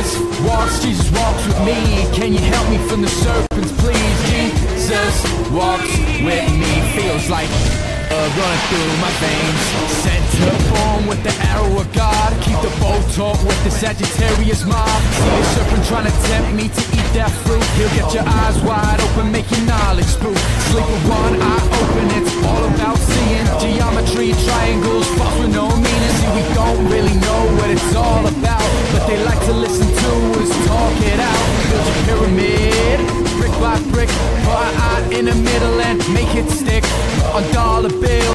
Jesus walks with me. Can you help me from the serpents, please? Jesus walks with me. Feels like running through my veins. Center born with the arrow of God. Keep the bow taut with the Sagittarius mob. See the serpent trying to tempt me to eat that fruit. He'll get your eyes wide open, make your knowledge spook. Sleep with one eye open, it's all about seeing geometry, triangles, false with no meaning. See, we don't really know what it's all about, but they like to listen to us talk it out. Build your pyramid, brick by brick, put an eye in the middle and make it stick. A dollar bill.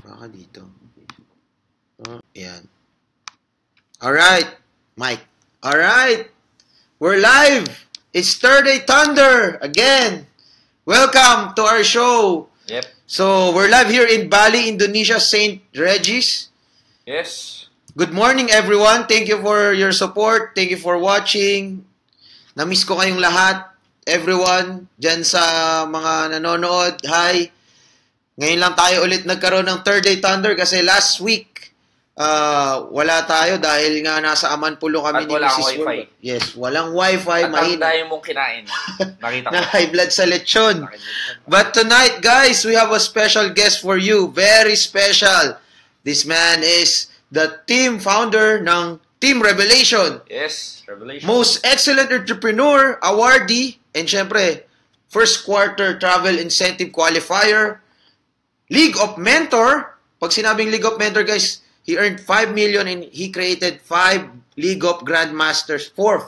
Baka dito. Ayan. Alright, Mike. Alright, we're live. It's Thursday Thunder again. Welcome to our show. Yep. So, we're live here in Bali, Indonesia, St. Regis. Yes. Good morning, everyone. Thank you for your support. Thank you for watching. Na-miss ko kayong lahat. Everyone, dyan sa mga nanonood. Hi. Ngayon lang tayo ulit nagkaroon ng Thursday Thunder kasi last week, wala tayo dahil nga nasa Amanpulo kami ni Mrs. Wifi. Yes, walang wifi. At ang dahil mong kinain. Nakita ko. Na high blood sa lechon. But tonight, guys, we have a special guest for you. Very special. This man is the team founder ng Team Revelation. Yes, Revelation. Most Excellent Entrepreneur, awardee, and syempre, first quarter travel incentive qualifier, League of Mentor. Pag sinabing League of Mentor, guys, he earned 5 million and he created 5 League of Grandmasters. 4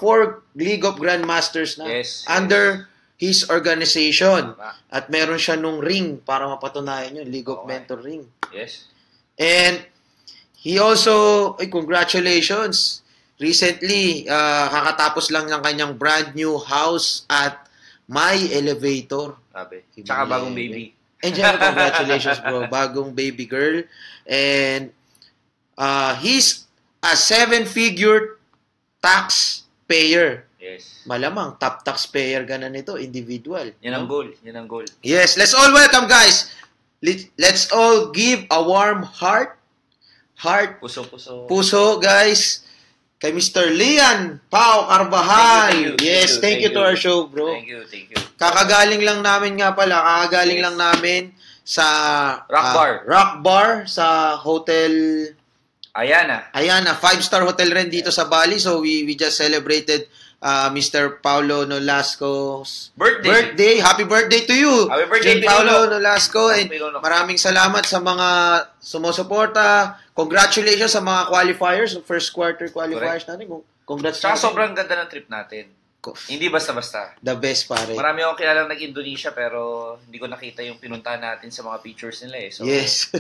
League of Grandmasters na under his organization. At meron siya nung ring para mapatunayan yun, League of Mentor ring. Yes. And he also, congratulations. Recently, kakatapos lang ng kanyang brand new house at My Elevator. Sabi. Tsaka bagong baby. And congratulations, bro. Bagong baby girl. And he's a 7-figure taxpayer. Yes. Malamang, top taxpayer ka na nito, individual. Yan ang goal. Yan ang goal. Yes, let's all welcome, guys. Let's all give a warm heart. Puso, guys. Kay Mr. Lian Pao Carvajal. Yes, thank you to our show, bro. Thank you. Kakagaling lang namin sa Rock Bar sa Hotel Ayana, 5-star hotel rin dito sa Bali. So we just celebrated Mr. Paulo Nolasco's birthday. Happy birthday to you. Happy birthday, Paulo Nolasco. And maraming salamat sa mga sumusuporta. Congratulations sa mga qualifiers, first quarter qualifiers natin. Congrats. Tsaka sobrang ganda ng trip natin. Hindi basta-basta. The best, pare. Marami akong kilalang nag-Indonesia pero hindi ko nakita yung pinuntahan natin sa mga pictures nila eh. So, yes.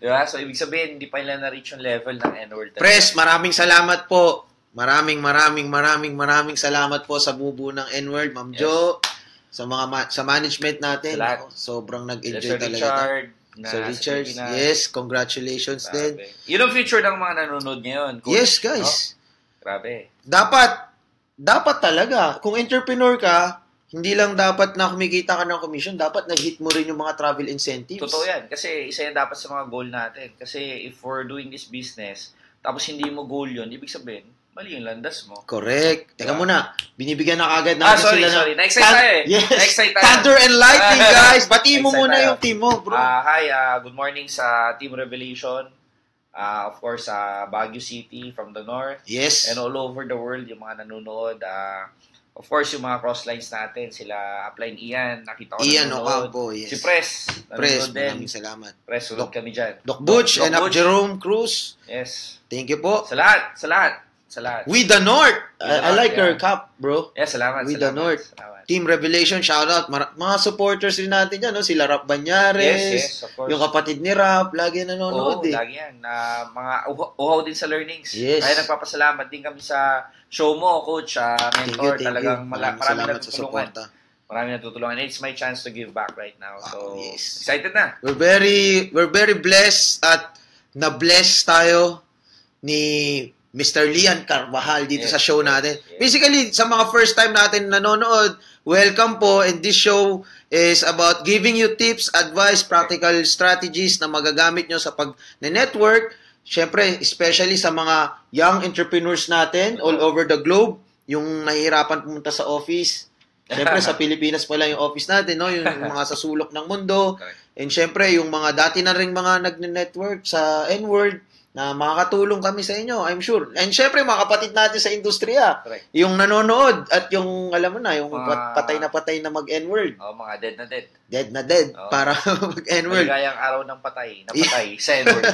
Diba? So, ibig sabihin, hindi pa nila na-reach yung level ng N-World. Press, maraming salamat po. Maraming salamat po sa bubu ng N-World, Ma'am Jo, sa mga sa management natin. Sobrang nag-enjoy talaga. Sir Richard, yes, congratulations din. Yun ang future ng mga nanonood ngayon. Coach, yes, guys. No? Grabe. Dapat talaga, kung entrepreneur ka, hindi lang dapat na kumikita ka ng commission, dapat nag-hit mo rin yung mga travel incentives. Totoo yan. Kasi isa yan dapat sa mga goal natin. Kasi if we're doing this business, tapos hindi mo goal yun, ibig sabihin, mali yung landas mo. Correct. Teka muna, binibigyan na kagad natin sorry. Na-excite tayo eh. Yes. Na-excite tayo. Thunder and lightning, guys. Batiin mo muna yung team mo, bro. Hi, good morning sa Team Revelation. Of course, Baguio City from the north. Yes. And all over the world, yung mga nanonood. Of course, yung mga crosslines natin, sila Upline Ian, nakita ko Ian nanonood. Ocampo, yes. Si Press, Press, nanonood din. maraming salamat. Press, sunod kami dyan. Doc Butch Doc and Up Butch. Jerome Cruz. Yes. Thank you po. Sa lahat. We the North. the I like North, your cap, bro. Yes, salamat. We the North. Salamat. Team Revelation, shout out. Mga supporters din natin yan, no? Sila Rap Banyares. Yes, of course. Yung kapatid ni Rap, lagi nanonood Oo, eh. lagi yan. Mga uhaw din sa learnings. Yes. Kaya nagpapasalamat din kami sa show mo, coach, mentor. Thank you. Talagang Maraming marami salamat sa natutulungan. suporta. Marami natutulungan. It's my chance to give back right now. So, yes. excited na. We're very blessed at na-bless tayo ni Mr. Lian Carvajal dito Yes, sa show natin. yes. Basically, sa mga first time natin nanonood, welcome po. And this show is about giving you tips, advice, practical strategies na magagamit nyo sa pag-network. Siyempre, especially sa mga young entrepreneurs natin all over the globe, yung nahihirapan pumunta sa office. Siyempre, sa Pilipinas pa lang yung office natin, no? Yung mga sa sulok ng mundo. Correct. And siyempre, yung mga dati na rin mga nagne-network sa N-Word, na makakatulong kami sa inyo, I'm sure. And syempre, mga kapatid natin sa industriya, Correct. yung nanonood at yung, alam mo na, yung Mga- patay na mag-N-word. Mga dead na dead. Dead na dead, Oo. para mag-N-word. Maligayang araw ng patay. Napatay sa N-word.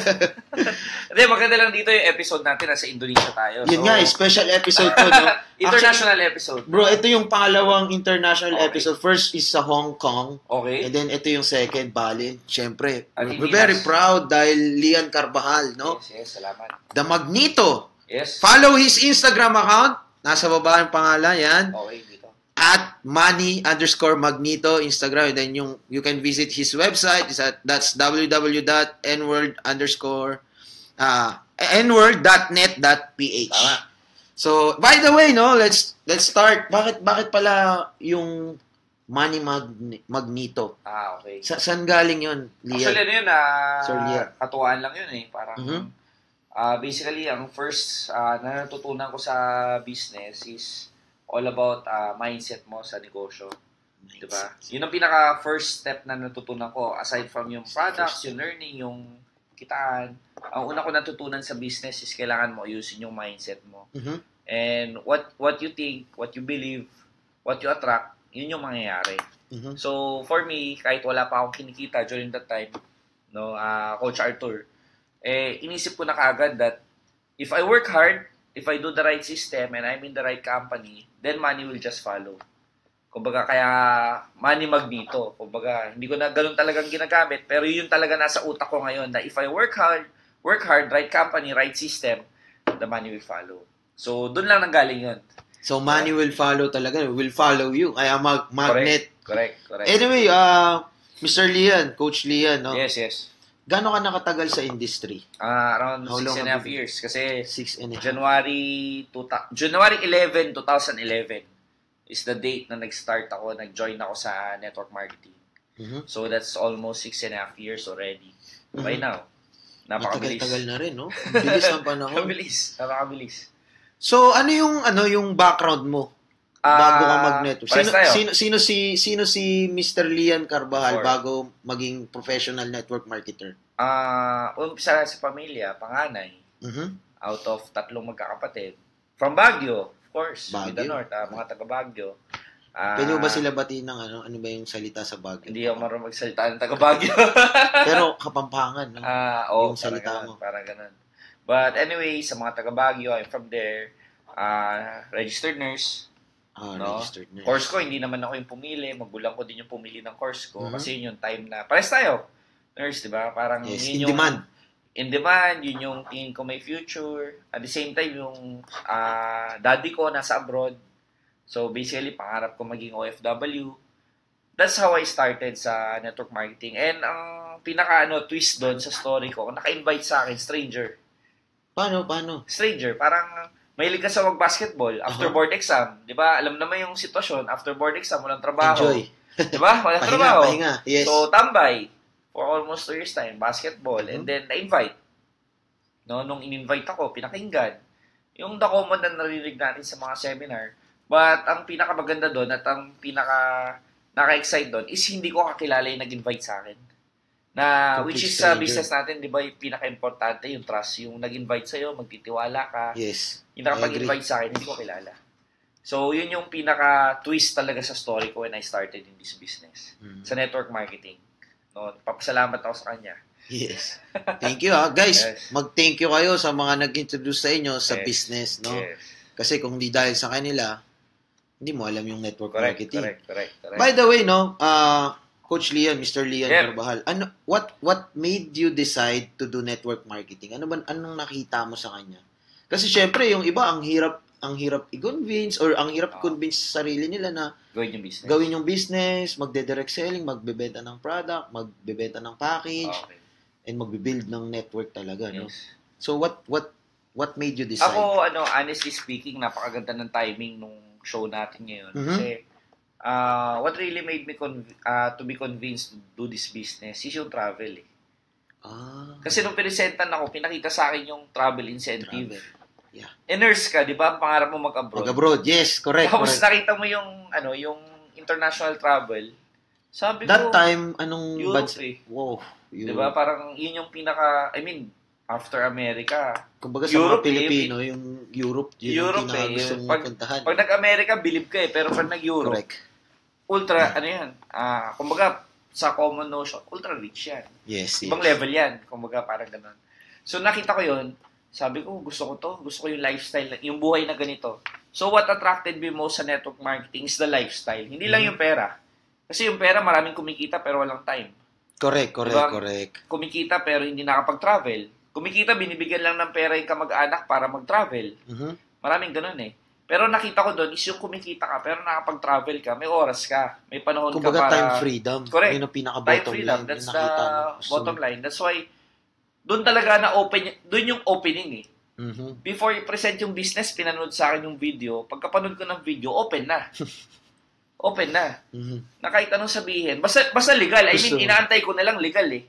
Hindi, maganda lang dito yung episode natin. Nasa Indonesia tayo. Yun nga, special episode to, no? International episode. Bro, ito yung pangalawang international Okay. episode. First is sa Hong Kong. Okay. And then, ito yung second, Bali. Siyempre, At we're hindi very nas- proud dahil Lian Carvajal, no? Yes, salamat. The Magneto. Yes. Follow his Instagram account. Nasa baba yung pangalan, yan. Okay, dito. At money_magnito Instagram, and then you can visit his website. That's nworld.net.ph. Tama. So by the way, no, let's start. Bakit pala yung money magnito? Okay. Saan galing yun, Lian? Actually, ano yun, Sir Lian. katuwaan lang yun eh. Parang, Mhm. basically, ang first na natutunan ko sa business is all about mindset mo sa negosyo. Diba? Yun ang pinaka-first step na natutunan ko. Aside from yung products, yung learning, yung kitaan. Ang una ko natutunan sa business is kailangan mo ayusin yung mindset mo. Mhm. And what you think, what you believe, what you attract, yun yung mangyayari. Mhm. So, for me, kahit wala pa akong kinikita during that time, no, Coach Arthur, inisip ko na kaagad that if I work hard, if I do the right system, and I'm in the right company, then money will just follow. Kumbaga, kaya money magnito. Kumbaga, hindi ko na ganun talagang ginagamit, pero yun talaga nasa utak ko ngayon na if I work hard, right company, right system, the money will follow. So, dun lang nanggaling yun. So money will follow talaga, will follow you. Kaya magnet. Correct. Anyway, Mr. Lian, Coach Lian, no? Yes. Gano'n ka nakatagal sa industry? Around How long 6.5 have you been? years. Kasi 6.5. January 11, 2011 is the date na nag-start ako, nag-join ako sa network marketing. Mhm. So that's almost 6.5 years already. By now. Napakabilis. Matagal-tagal na rin, no? Ang bilis ng panahon. Napakabilis. So, ano yung background mo bago ka mag-network? Pares tayo. Sino si Mr. Lian Carvajal Sure. bago maging professional network marketer? Umpisa sa pamilya, panganay, Mhm. out of 3 magkakapatid. From Baguio, of course, with the Baguio. North, mga taga Baguio. Pwede mo ba sila batiin ng ano ba yung salita sa Baguio? Hindi ako marunong magsalita ng taga Baguio. Pero Kapampangan, no? Oo, Yung salita mo. Parang ganun. But anyway, sa mga taga Baguio, I'm from there. Registered nurse. No? Registered nurse. Course ko, hindi naman ako yung pumili. Magulang ko din yung pumili ng course ko. Mhm. Kasi yun yung time na, pares tayo. Nurse, di ba? Parang Yes, yun in yung, demand. In demand, yun yung tingin ko may future. At the same time, yung daddy ko nasa abroad. So basically, pangarap ko maging OFW. That's how I started sa network marketing. And ang twist doon sa story ko, naka-invite sa akin, stranger. Paano? Stranger, parang mahilig ka sa mag-basketball after board exam. Di ba? Alam naman yung sitwasyon, after board exam, walang trabaho. Enjoy. Di ba? Walang trabaho. Pahinga. Yes. So, tambay for almost 2 years time, basketball. And then, na-invite. No, nung in-invite ako, pinakinggan. Yung the common na narinig natin sa mga seminar. But, ang pinakamaganda doon at ang naka-excite doon is hindi ko kakilala yung nag-invite sa akin. Na, Complete which is sa stranger. business natin, di ba, yung pinaka-importante, yung trust. Yung nag-invite sa'yo, magtitiwala ka. Yes. Yung I nakapag-invite sa akin, hindi ko kilala. So, yun yung pinaka-twist talaga sa story ko when I started in this business. Sa network marketing. No, papasalamat ako sa kanya. Yes. Thank you guys. Yes. Mag-thank you kayo sa mga nag-introduce sa inyo sa Yes. business, no? Yes. Kasi kung di dahil sa kanila, hindi mo alam yung network marketing. Correct. By the way, no, Coach Leon, Mr. Leon Yep. Carbajal, what made you decide to do network marketing? Anong nakita mo sa kanya? Kasi syempre, yung iba ang hirap i-convince or ang hirap i-convince sa sarili nila na gawin yung business, magde-direct selling, magbebenta ng product, magbebenta ng package, and magbe-build ng network talaga, no? Yes. So what made you decide? Ako, honestly speaking, napakaganda ng timing nung show natin ngayon. Kasi, what really made me to be convinced to do this business is yung travel, eh. Kasi nung pinisentan ako, pinakita sa akin yung travel incentive. Yeah. Nurse ka, di ba? Ang pangarap mo mag-abroad. Mag-abroad, yes, correct. Tapos correct. nakita mo yung international travel. Sabi That ko, time, anong Europe, budget? eh. Wow. Di ba? Parang yun yung after America. Kumbaga sa Europe, mga Pilipino, yung Europe, yun yung pinakagustong puntahan. Pag nag-America, believe ka eh. Pero pag nag-Europe, Correct. ultra, kumbaga, sa common notion, ultra rich yan. Yes, Ibang level yan. Kumbaga, parang ganun. So, nakita ko yun. Sabi ko, gusto ko to. Gusto ko yung lifestyle, yung buhay na ganito. So, what attracted me most sa network marketing is the lifestyle. Hindi lang yung pera. Kasi yung pera, maraming kumikita pero walang time. Correct. Diba? Correct. Kumikita pero hindi nakapag-travel. Kumikita, binibigyan lang ng pera yung kamag-anak para mag-travel. Maraming ganun eh. Pero nakita ko doon is yung kumikita ka pero nakapag-travel ka, may oras ka, may panahon Kumbaga ka para... time freedom. Correct. Yun ang pinaka-bottom Time freedom, line. that's Yung the nakita mo. bottom line. That's why, doon talaga doon yung opening eh. Before i-present yung business, pinanood sa akin yung video. Pagkapanood ko ng video, open na. Open na. Na kahit anong sabihin. Basta legal. I mean, inaantay ko na lang legal eh.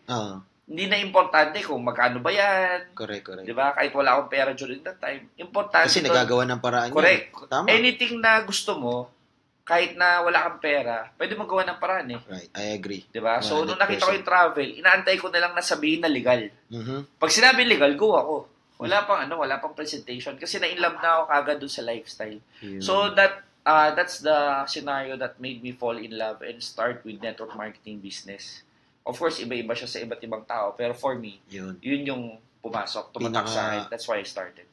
Hindi na importante kung magkano ba yan. Correct. Diba? Kahit wala akong pera during that time. Importante Kasi doon, nagagawa ng paraan correct. yun. Tama. Anything na gusto mo, kahit na wala kang pera, pwede magawa ng paraan eh. Right, I agree. Diba? So, 100%. nung nakita ko yung travel, inaantay ko na lang na sabihin na legal. Pag sinabi legal, go ako. Wala pang presentation. Kasi na-inlove na ako kagad dun sa lifestyle. So, that's the scenario that made me fall in love and start with network marketing business. Of course, iba-iba siya sa iba't ibang tao. Pero for me, yun yung pumasok, tumatak sa akin. That's why I started.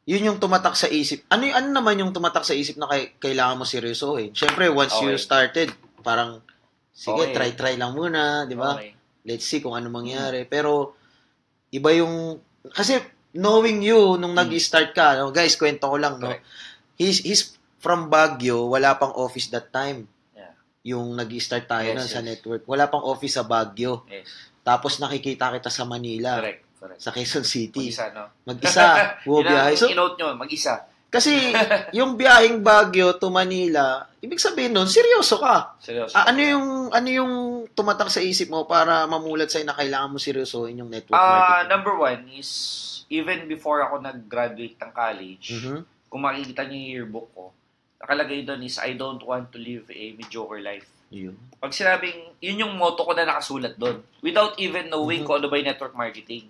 Yun yung tumatak sa isip. Ano naman yung tumatak sa isip na kailangan mo seryosohin? Siyempre, once you started, parang, sige, try lang muna, di ba? Okay. Let's see kung ano mangyari. Pero, iba yung, kasi, knowing you, nung nag-start ka, no? Guys, kwento ko lang, no? He's from Baguio, wala pang office that time. Yung nag-start tayo sa network. Wala pang office sa Baguio. Yes. Tapos nakikita kita sa Manila. Correct. Sa Quezon City. Mag-isa, no? Mag-isa. Bumabiyahe. So, in-note nyo, mag-isa. kasi, yung biyaheng Baguio to Manila, ibig sabihin nun, seryoso ka. Seryoso. Ano yung tumatak sa isip mo para mamulat sa'yo na kailangan mo seryosohin yung network marketing? Number one is, even before ako nag-graduate ng college, kung makikita niyo yung yearbook ko, nakalagay doon is, I don't want to live a mediocre life. Yun. Pag sinabing, yun yung motto ko na nakasulat doon. Without even knowing kung ano ba yung network marketing.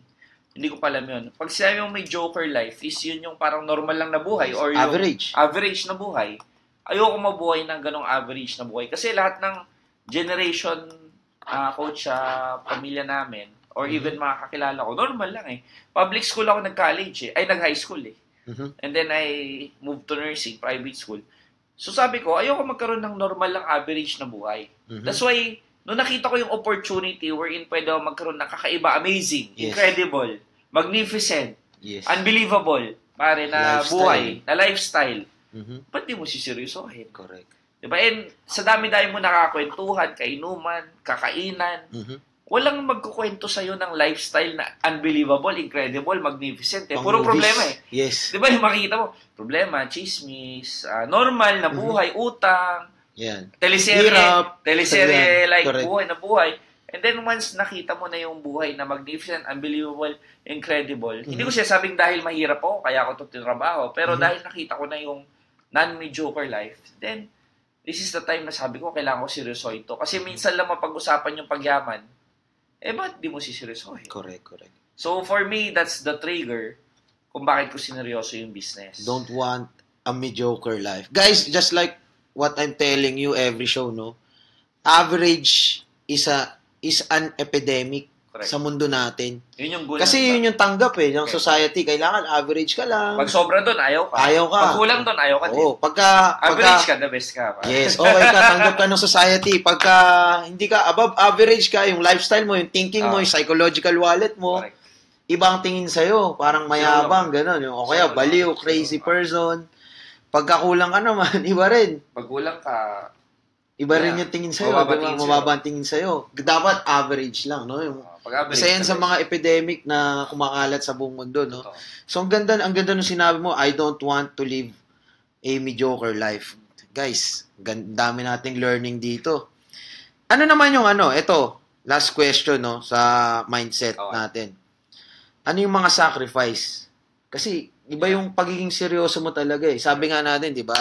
Hindi ko pa alam yun. Pag sinabi yung mediocre life, is yun yung parang normal lang na buhay. Or yung average na buhay. Ayoko mabuhay ng ganong average na buhay. Kasi lahat ng generation, coach, pamilya namin, or even mga kakilala ko, normal lang eh. Public school ako nag-college eh. Ay, nag-high school eh. And then I moved to nursing, private school. So sabi ko, ayoko magkaroon ng normal lang average na buhay. That's why, nung nakita ko yung opportunity wherein pwede ako magkaroon ng kakaiba, amazing, incredible, magnificent, unbelievable, pare na lifestyle. Buhay, na lifestyle, ba't di mo siseryosohin? Correct. Diba? And sa dami-dami mo nakakwentuhan, kainuman, kakainan, walang magkukwento sa'yo ng lifestyle na unbelievable, incredible, magnificent. Puro problema eh. Yes. Diba yung makikita mo? Problema, chismis, normal na buhay, utang, teleserye like correct. Buhay na buhay. And then once nakita mo na yung buhay na magnificent, unbelievable, incredible, hindi ko sinasabing dahil mahirap ako, kaya ako ito tinrabaho, pero dahil nakita ko na yung non-mediocre life, then this is the time na sabi ko, kailangan ko seryoso ito. Kasi minsan lang mapag-usapan yung pagyaman, ba't di mo siseryosohin? Correct. So, for me, that's the trigger kung bakit ko sineryoso yung business. Don't want a mediocre life. Guys, just like what I'm telling you every show, no? Average is an epidemic Correct. sa mundo natin. Yun yung goal. Kasi yun yung tanggap ng society. Kailangan average ka lang. Pag sobra doon, ayaw ka. Pag kulang doon, ayaw ka din. Oo. Average ka, the best ka. Yes, okay ka. Tanggap ka ng society. Pagka hindi ka above average ka, yung lifestyle mo, yung thinking mo, yung psychological wallet mo, Correct. ibang tingin sa'yo. Parang mayabang, gano'n. O kaya, baliw, crazy person. Pagka kulang ka naman, iba rin. Pag kulang ka, iba rin yung tingin sa'yo. Mababa ang tingin sa'yo. Dapat average lang, no? Yung, isa yan sa mga epidemic na kumakalat sa buong mundo, no? So, ang ganda nung sinabi mo, I don't want to live a mediocre life. Guys, dami nating learning dito. Ano naman yung ito, last question, no, sa mindset natin. Ano yung mga sacrifice? Kasi, iba yung pagiging seryoso mo talaga eh. Sabi nga natin, di ba,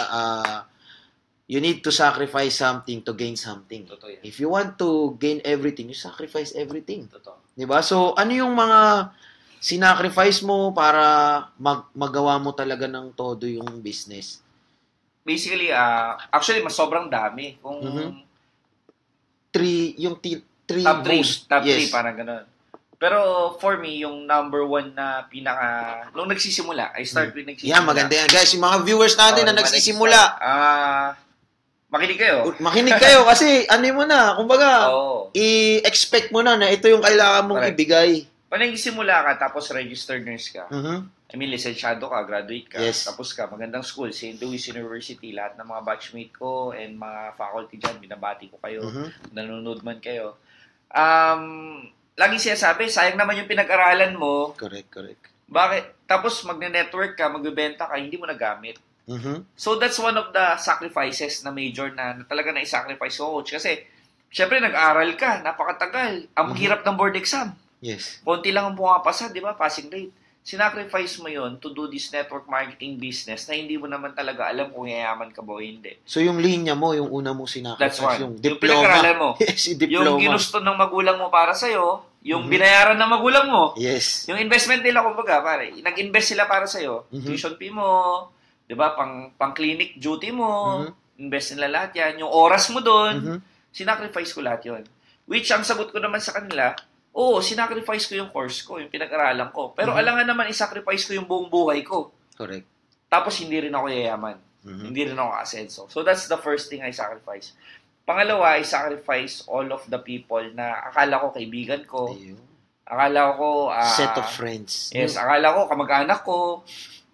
you need to sacrifice something to gain something. Totoo yan. If you want to gain everything, you sacrifice everything. Totoo. Di ba? So, ano yung mga sinacrifice mo para magawa mo talaga ng todo yung business? Basically, actually, mas sobrang dami. Kung three top 3, most. Top 3, Yes. parang gano'n. Pero for me, yung number 1 na nung nagsisimula, I start with nagsisimula. Yeah, maganda yan. Guys, yung mga viewers natin na nagsisimula. Makinig kayo. Makinig kayo kasi mo na, kumbaga, i-expect mo na ito yung kailangan mong ibigay. Pag nagsisimula ka, tapos registered nurse ka, I mean, lisensyado ka, graduate ka, Yes. tapos ka, magandang school, St. Louis University, lahat ng mga batchmate ko and mga faculty dyan, binabati ko kayo, nanonood man kayo. Lagi sinasabi, sayang naman yung pinag-aralan mo. Correct. Bakit? Tapos magne-network ka, magbebenta ka, hindi mo nagamit. So that's one of the sacrifices na major na talaga na-sacrifice ko, coach. Kasi, syempre nag-aral ka, napakatagal. Ang hirap ng board exam. Yes. Konti lang ang pumapasa, di ba? Passing rate. Sinacrifice mo yon to do this network marketing business na hindi mo naman talaga alam kung yayaman ka ba o hindi. So, yung linya mo, yung una mong sinacrifice. That's one. Yung Yung diploma. pinag-aralan mo. Yes, yung diploma. Yung ginusto ng magulang mo para sa'yo, yung binayaran ng magulang mo. Yes. Yung investment nila, kumbaga, pare, nag-invest sila para sa'yo. Tuition fee mo, di ba, pang clinic duty mo, invest nila lahat yan. Yung oras mo doon, sinacrifice ko lahat yon. Which, ang sagot ko naman sa kanila, oo, sinacrifice ko yung course ko, yung pinag-aralan ko. Pero alangan naman, isacrifice ko yung buong buhay ko. Correct. Tapos, hindi rin ako yayaman. Hindi rin ako asenso. So, that's the first thing I sacrifice. Pangalawa, I sacrifice all of the people na akala ko kaibigan ko. Ayun. Akala ko... Set of friends. Yes, akala ko kamag-anak ko.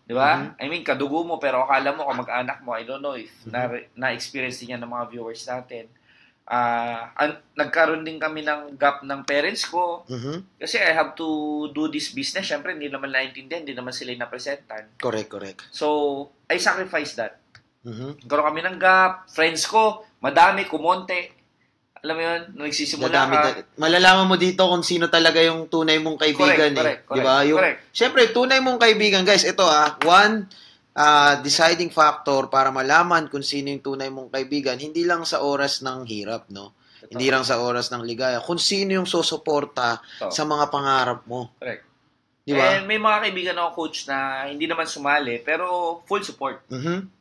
Di ba? I mean, kadugo mo, pero akala mo kamag-anak mo. I don't know if na-experience din yan ng mga viewers natin. Nagkaroon din kami ng gap ng parents ko. Kasi I have to do this business. Siyempre, hindi naman naintindihan. Hindi naman sila napresentan. Correct. So, I sacrifice that. Nagkaroon kami ng gap. Friends ko, madami, kumonte. Alam mo yun, nung nagsisimula ka. Malalaman mo dito kung sino talaga yung tunay mong kaibigan. Correct. Diba? Siyempre, tunay mong kaibigan, guys, ito one deciding factor para malaman kung sino yung tunay mong kaibigan, hindi lang sa oras ng hirap, no? Ito. Hindi lang sa oras ng ligaya. Kung sino yung susuporta sa mga pangarap mo. Correct. Diba? May mga kaibigan ako, coach, na hindi naman sumali, pero full support.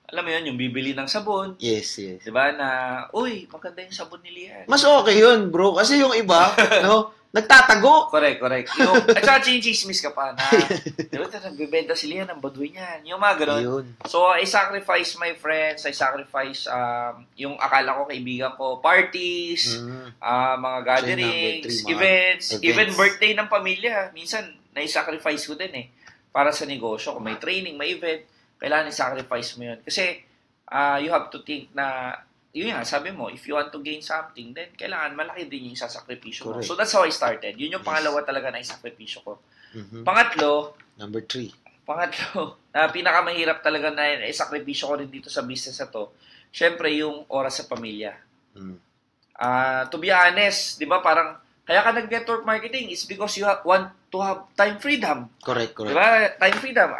Alam mo yun, yung bibili ng sabon. Yes. Diba, na, uy, maganda yung sabon ni Lian. Mas okay yun, bro. Kasi yung iba, no, nagtatago. Correct. At saka chismis ka pa na, diba, nagbibenta si Lian ng baduy niyan. Yung mga ganun. Ayun. So, I sacrifice my friends, I sacrifice yung akala ko kaibigan ko, parties, mga gatherings, events, even birthday ng pamilya. Minsan, na-sacrifice ko din eh. Para sa negosyo. Kung may training, may event, kailangan i-sacrifice mo yun. Kasi, you have to think na, yun nga, sabi mo, if you want to gain something, then kailangan malaki din yung sasakripisyo mo. So, that's how I started. Yun yung pangalawa talaga na isakripisyo ko. Pangatlo, number 3. Pinakamahirap talaga na isakripisyo ko rin dito sa business na to, syempre, yung oras sa pamilya. To be honest, di ba, parang, kaya ka nag-network marketing is because you want to have time freedom. Correct. Diba? Time freedom.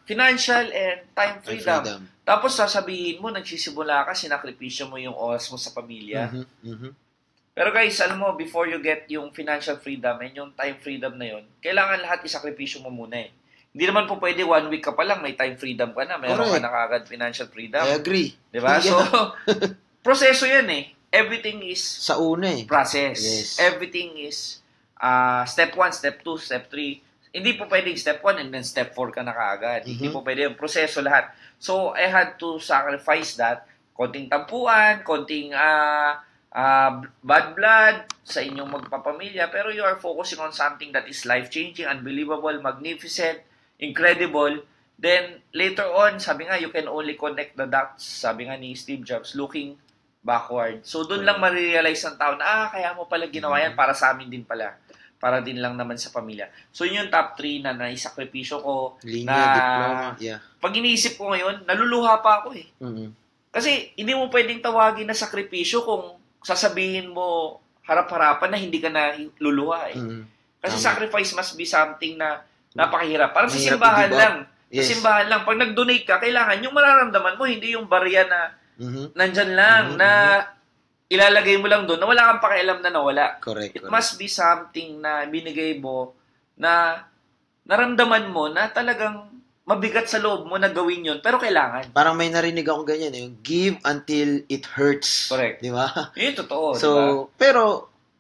Financial and time freedom. Tapos sasabihin mo, nagsisimula ka, sinakripisyo mo yung oras mo sa pamilya. Pero guys, alam mo, before you get yung financial freedom and yung time freedom na yun, kailangan lahat isakripisyo mo muna eh. Hindi naman po pwede 1 week ka pa lang, may time freedom ka na, meron ka na kagad financial freedom. I agree. Diba? So, proseso yan eh. Everything is sa una eh. Process. Yes. Everything is step 1, step 2, step 3. Hindi po pwedeng step 1 and then step 4 ka na kaagad. Hindi po pwede yung proseso lahat. So, I had to sacrifice that. Konting tampuan, konting bad blood sa inyong magpapamilya, pero you are focusing on something that is life-changing, unbelievable, magnificent, incredible. Then, later on, sabi nga, you can only connect the dots, sabi nga ni Steve Jobs, looking backward. So, doon lang marirealize ng tao na, kaya mo pala ginawa yan, para sa amin din pala. Para din lang naman sa pamilya. So, yun yung top 3 na naisakripisyo ko. Linya, na, diploma, yeah. Pag iniisip ko ngayon, naluluha pa ako eh. Kasi, hindi mo pwedeng tawagin na sakripisyo kung sasabihin mo harap-harapan na hindi ka na luluha eh. Kasi sacrifice must be something na napakahirap. Parang sa simbahan lang. Yes. Sa simbahan lang. Pag nag-donate ka, kailangan yung mararamdaman mo, hindi yung barya na nandyan lang, na ilalagay mo lang doon, na wala kang pakialam na nawala. Correct. It must be something na binigay mo na naramdaman mo na talagang mabigat sa loob mo na gawin yun, pero kailangan. Parang may narinig akong ganyan, yung give until it hurts. Correct. Di ba? Yun totoo, so, diba? Pero,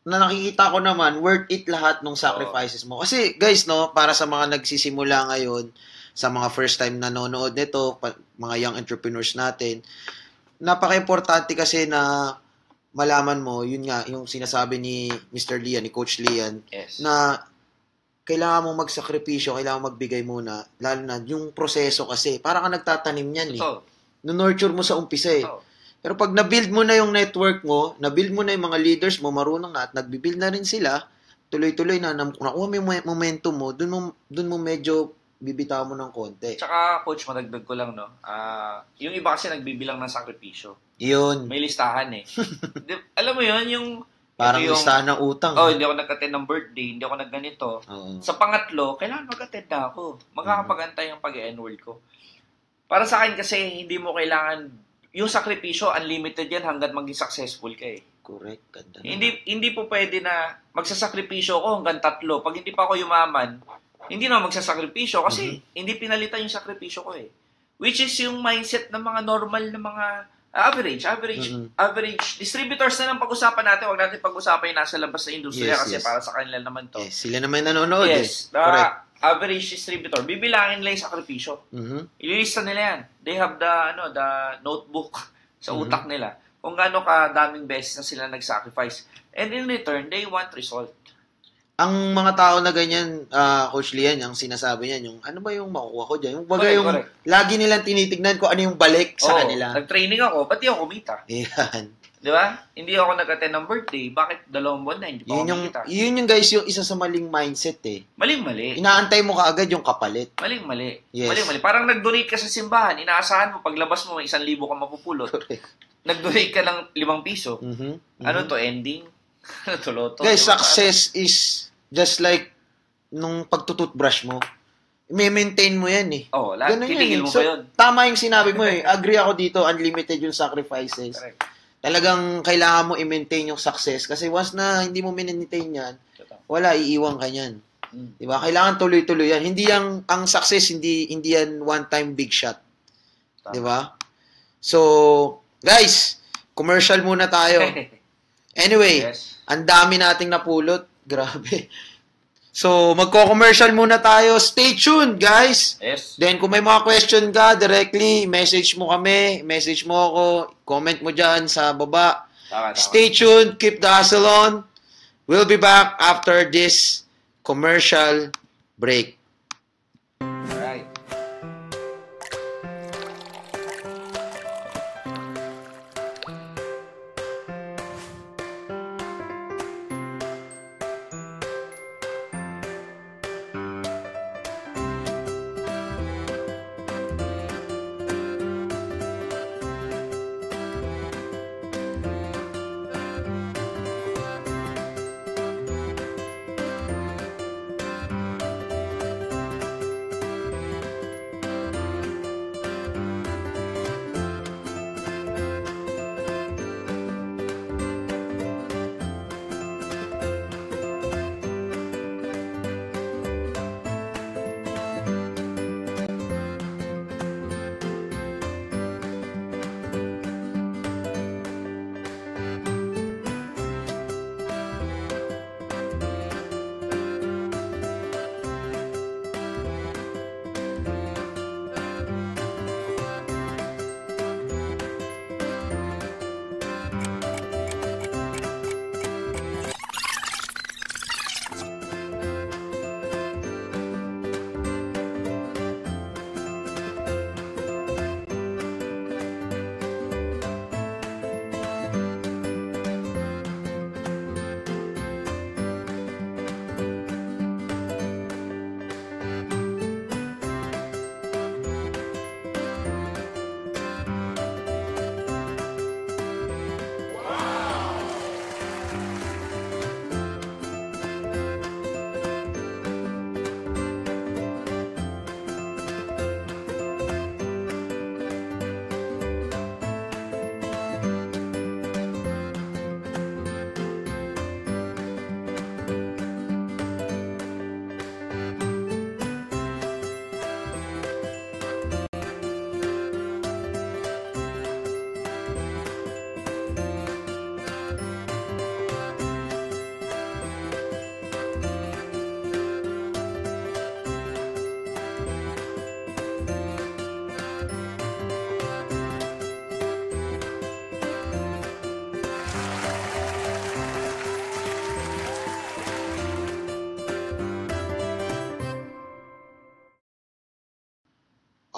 na nakikita ko naman, worth it lahat ng sacrifices mo. Kasi, guys, no, para sa mga nagsisimula ngayon, sa mga first time nanonood nito, mga young entrepreneurs natin, napaka-importante kasi na malaman mo, yun nga, yung sinasabi ni Mr. Lian, ni Coach Lian, na kailangan mong magsakripisyo, kailangan magbigay muna, lalo na yung proseso kasi, parang ka nagtatanim yan eh. No-nurture mo sa umpisa eh. Pero pag na-build mo na yung network mo, na-build mo na yung mga leaders mo, marunong na at nag-build na rin sila, tuloy-tuloy na, nakuha mo yung momentum mo, dun mo medyo bibitaw mo ng konti. Tsaka, coach, madagdag ko lang, no? Yung iba kasi nagbibilang ng sakripisyo. Yun. May listahan eh. Alam mo yun, yung... Parang listahan ng utang. Hindi ako nag-attend ng birthday, hindi ako nagganito. Sa pangatlo, kailangan mag-attend na ako. Magkakapag-antay yung pag-enroll ko. Para sa akin kasi, hindi mo kailangan... Yung sakripisyo, unlimited yan hanggang maging successful ka eh. Correct. Ganda hindi po pwede na magsasakripisyo ko hanggang 3. Pag hindi pa ako yumaman, hindi na magsasakripisyo kasi hindi pinalitan yung sakripisyo ko eh. Which is yung mindset ng mga normal na mga average distributors na lang pag-usapan natin. Huwag natin pag-usapan yung nasa labas na industriya kasi para sa kanila naman to. Sila naman nanonood Average distributor, bibilangin nila yung sakripisyo. Ililista nila yan. They have the notebook sa utak nila kung gaano kadaming beses na sila nag-sacrifice. And in return, they want result. Ang mga tao na ganyan, Coach Lian, ang sinasabi niyan, yung ano ba yung makukuha ko dyan? Yung baga correct. Lagi nilang tinitignan ko ano yung balik sa kanila. Nag-training ako, ba't di ako kumita? Yan. Di ba? Hindi ako nag-attend ng birthday. Bakit 2 buwan na hindi pa ako kumita? Yun yung guys, yung isa sa maling mindset eh. Maling-mali. Inaantay mo kaagad yung kapalit. Maling-mali. Yes. Maling-mali. Parang nag-donate ka sa simbahan, inaasahan mo, paglabas mo, may 1,000 ka mapupulot. Correct. Nag-donate ka ng 5 piso. Ano to, ending? Ano to, loto? Guys, success is just like nung pagtututbrush mo. I-maintain mo yan eh. Titigil mo so, ba yun? Tama yung sinabi mo eh. Agree ako dito, unlimited yung sacrifices. Correct. Talagang kailangan mo i-maintain yung success kasi once na hindi mo maintain yan, wala, iiwan ka yan. Diba? Kailangan tuloy-tuloy yan. Hindi ang success, hindi yan one-time big shot. Diba? So, guys, commercial muna tayo. Anyway, ang dami nating napulot. Grabe. So, magko-commercial muna tayo. Stay tuned, guys. Yes. Then, kung may mga question ka, directly, message mo kami, message mo ako, comment mo dyan sa baba. Tama. Stay tuned. Keep the hustle on. We'll be back after this commercial break. Alright.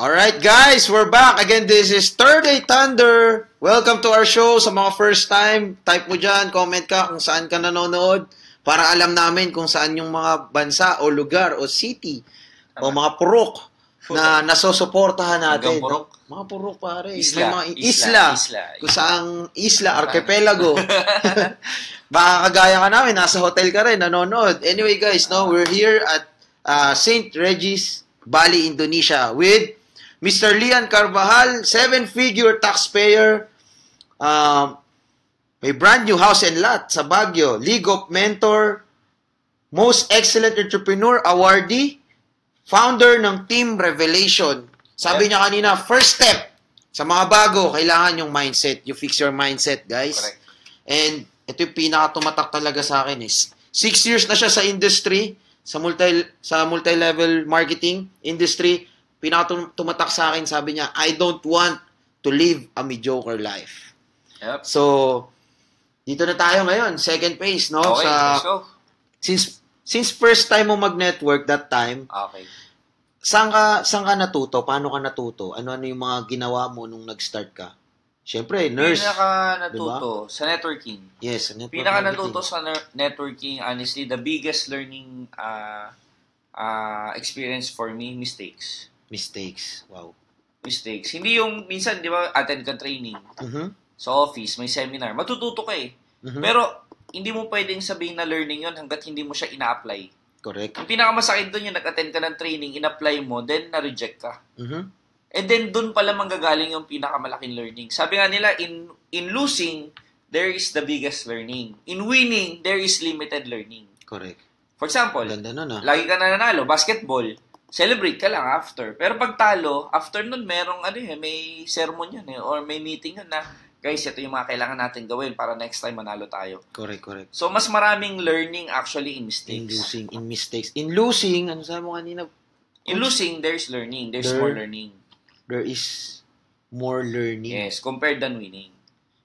Alright guys, we're back. Again, this is Third Day Thunder. Welcome to our show. Sa mga first time, type mo dyan, comment ka kung saan ka nanonood para alam namin kung saan yung mga bansa o lugar o city o mga purok na nasusuportahan natin. Purok? Mga purok pare. Isla. May mga isla. Kung saang isla, archipelago. Baka kagaya ka namin, nasa hotel ka rin, nanonood. Anyway guys, no, we're here at St. Regis, Bali, Indonesia with Mr. Lian Carvajal, 7-figure taxpayer, may brand new house and lot sa Baguio, League of Mentor, Most Excellent Entrepreneur Awardee, founder ng Team Revelation. Sabi niya kanina, first step sa mga bago, kailangan yung mindset. You fix your mindset, guys. Correct. And ito yung pinaka-tumatak talaga sa akin is 6 years na siya sa industry, sa multi-level marketing industry. Pinaka-tumatak sa akin, sabi niya, I don't want to live a mediocre life. Yep. So, dito na tayo ngayon, second phase, no? Okay, let's go. Since first time mo mag-network that time, Okay. saan ka natuto? Paano ka natuto? Ano yung mga ginawa mo nung nag-start ka? Siyempre, nurse. Pinaka-natuto sa networking. Yes, network Pinaka-natuto marketing. sa networking, honestly, the biggest learning experience for me, mistakes. Mistakes. Wow. Mistakes. Hindi yung, minsan, di ba, attend ka training sa office, may seminar, matututo ka eh. Pero, hindi mo pwedeng sabihin na learning yon hanggat hindi mo siya ina-apply. Correct. Yung pinakamasakit doon yung nag-attend ka ng training, in-apply mo, then na-reject ka. And then, doon pala manggagaling yung pinakamalaking learning. Sabi nga nila, in losing, there is the biggest learning. In winning, there is limited learning. Correct. For example, Ganda nun, lagi ka nananalo, basketball, celebrate ka lang after. Pero pag talo, after nun, merong may sermon yun or may meeting yun na, guys, ito yung mga kailangan natin gawin para next time manalo tayo. Correct. So, mas maraming learning actually in mistakes. In mistakes. In losing, ano sabi mo kanina? In losing, there's learning. There's more learning. There is more learning. Yes, compared than winning.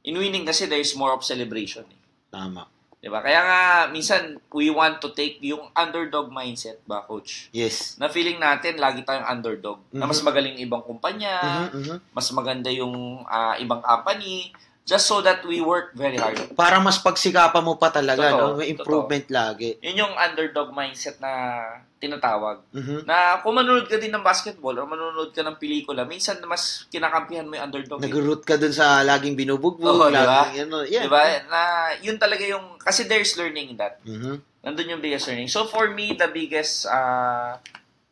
In winning kasi, there's more of celebration. Tama. Diba? Kaya nga, minsan, we want to take yung underdog mindset ba, coach? Yes. Na feeling natin, lagi tayong underdog. Na mas magaling ibang kumpanya, mas maganda yung ibang company, just so that we work very hard. Para mas pagsikapan mo pa talaga, Totoo, no? May improvement lagi. Yun yung underdog mindset na tinatawag. Na kung manonood ka din ng basketball or manonood ka ng pelikula, minsan mas kinakampihan mo yung underdog. Nag-root ka dun sa laging binubugbog. Oo, diba? Yeah. Diba? Na yun talaga yung, kasi there's learning in that. Nandun yung biggest learning. So for me, the biggest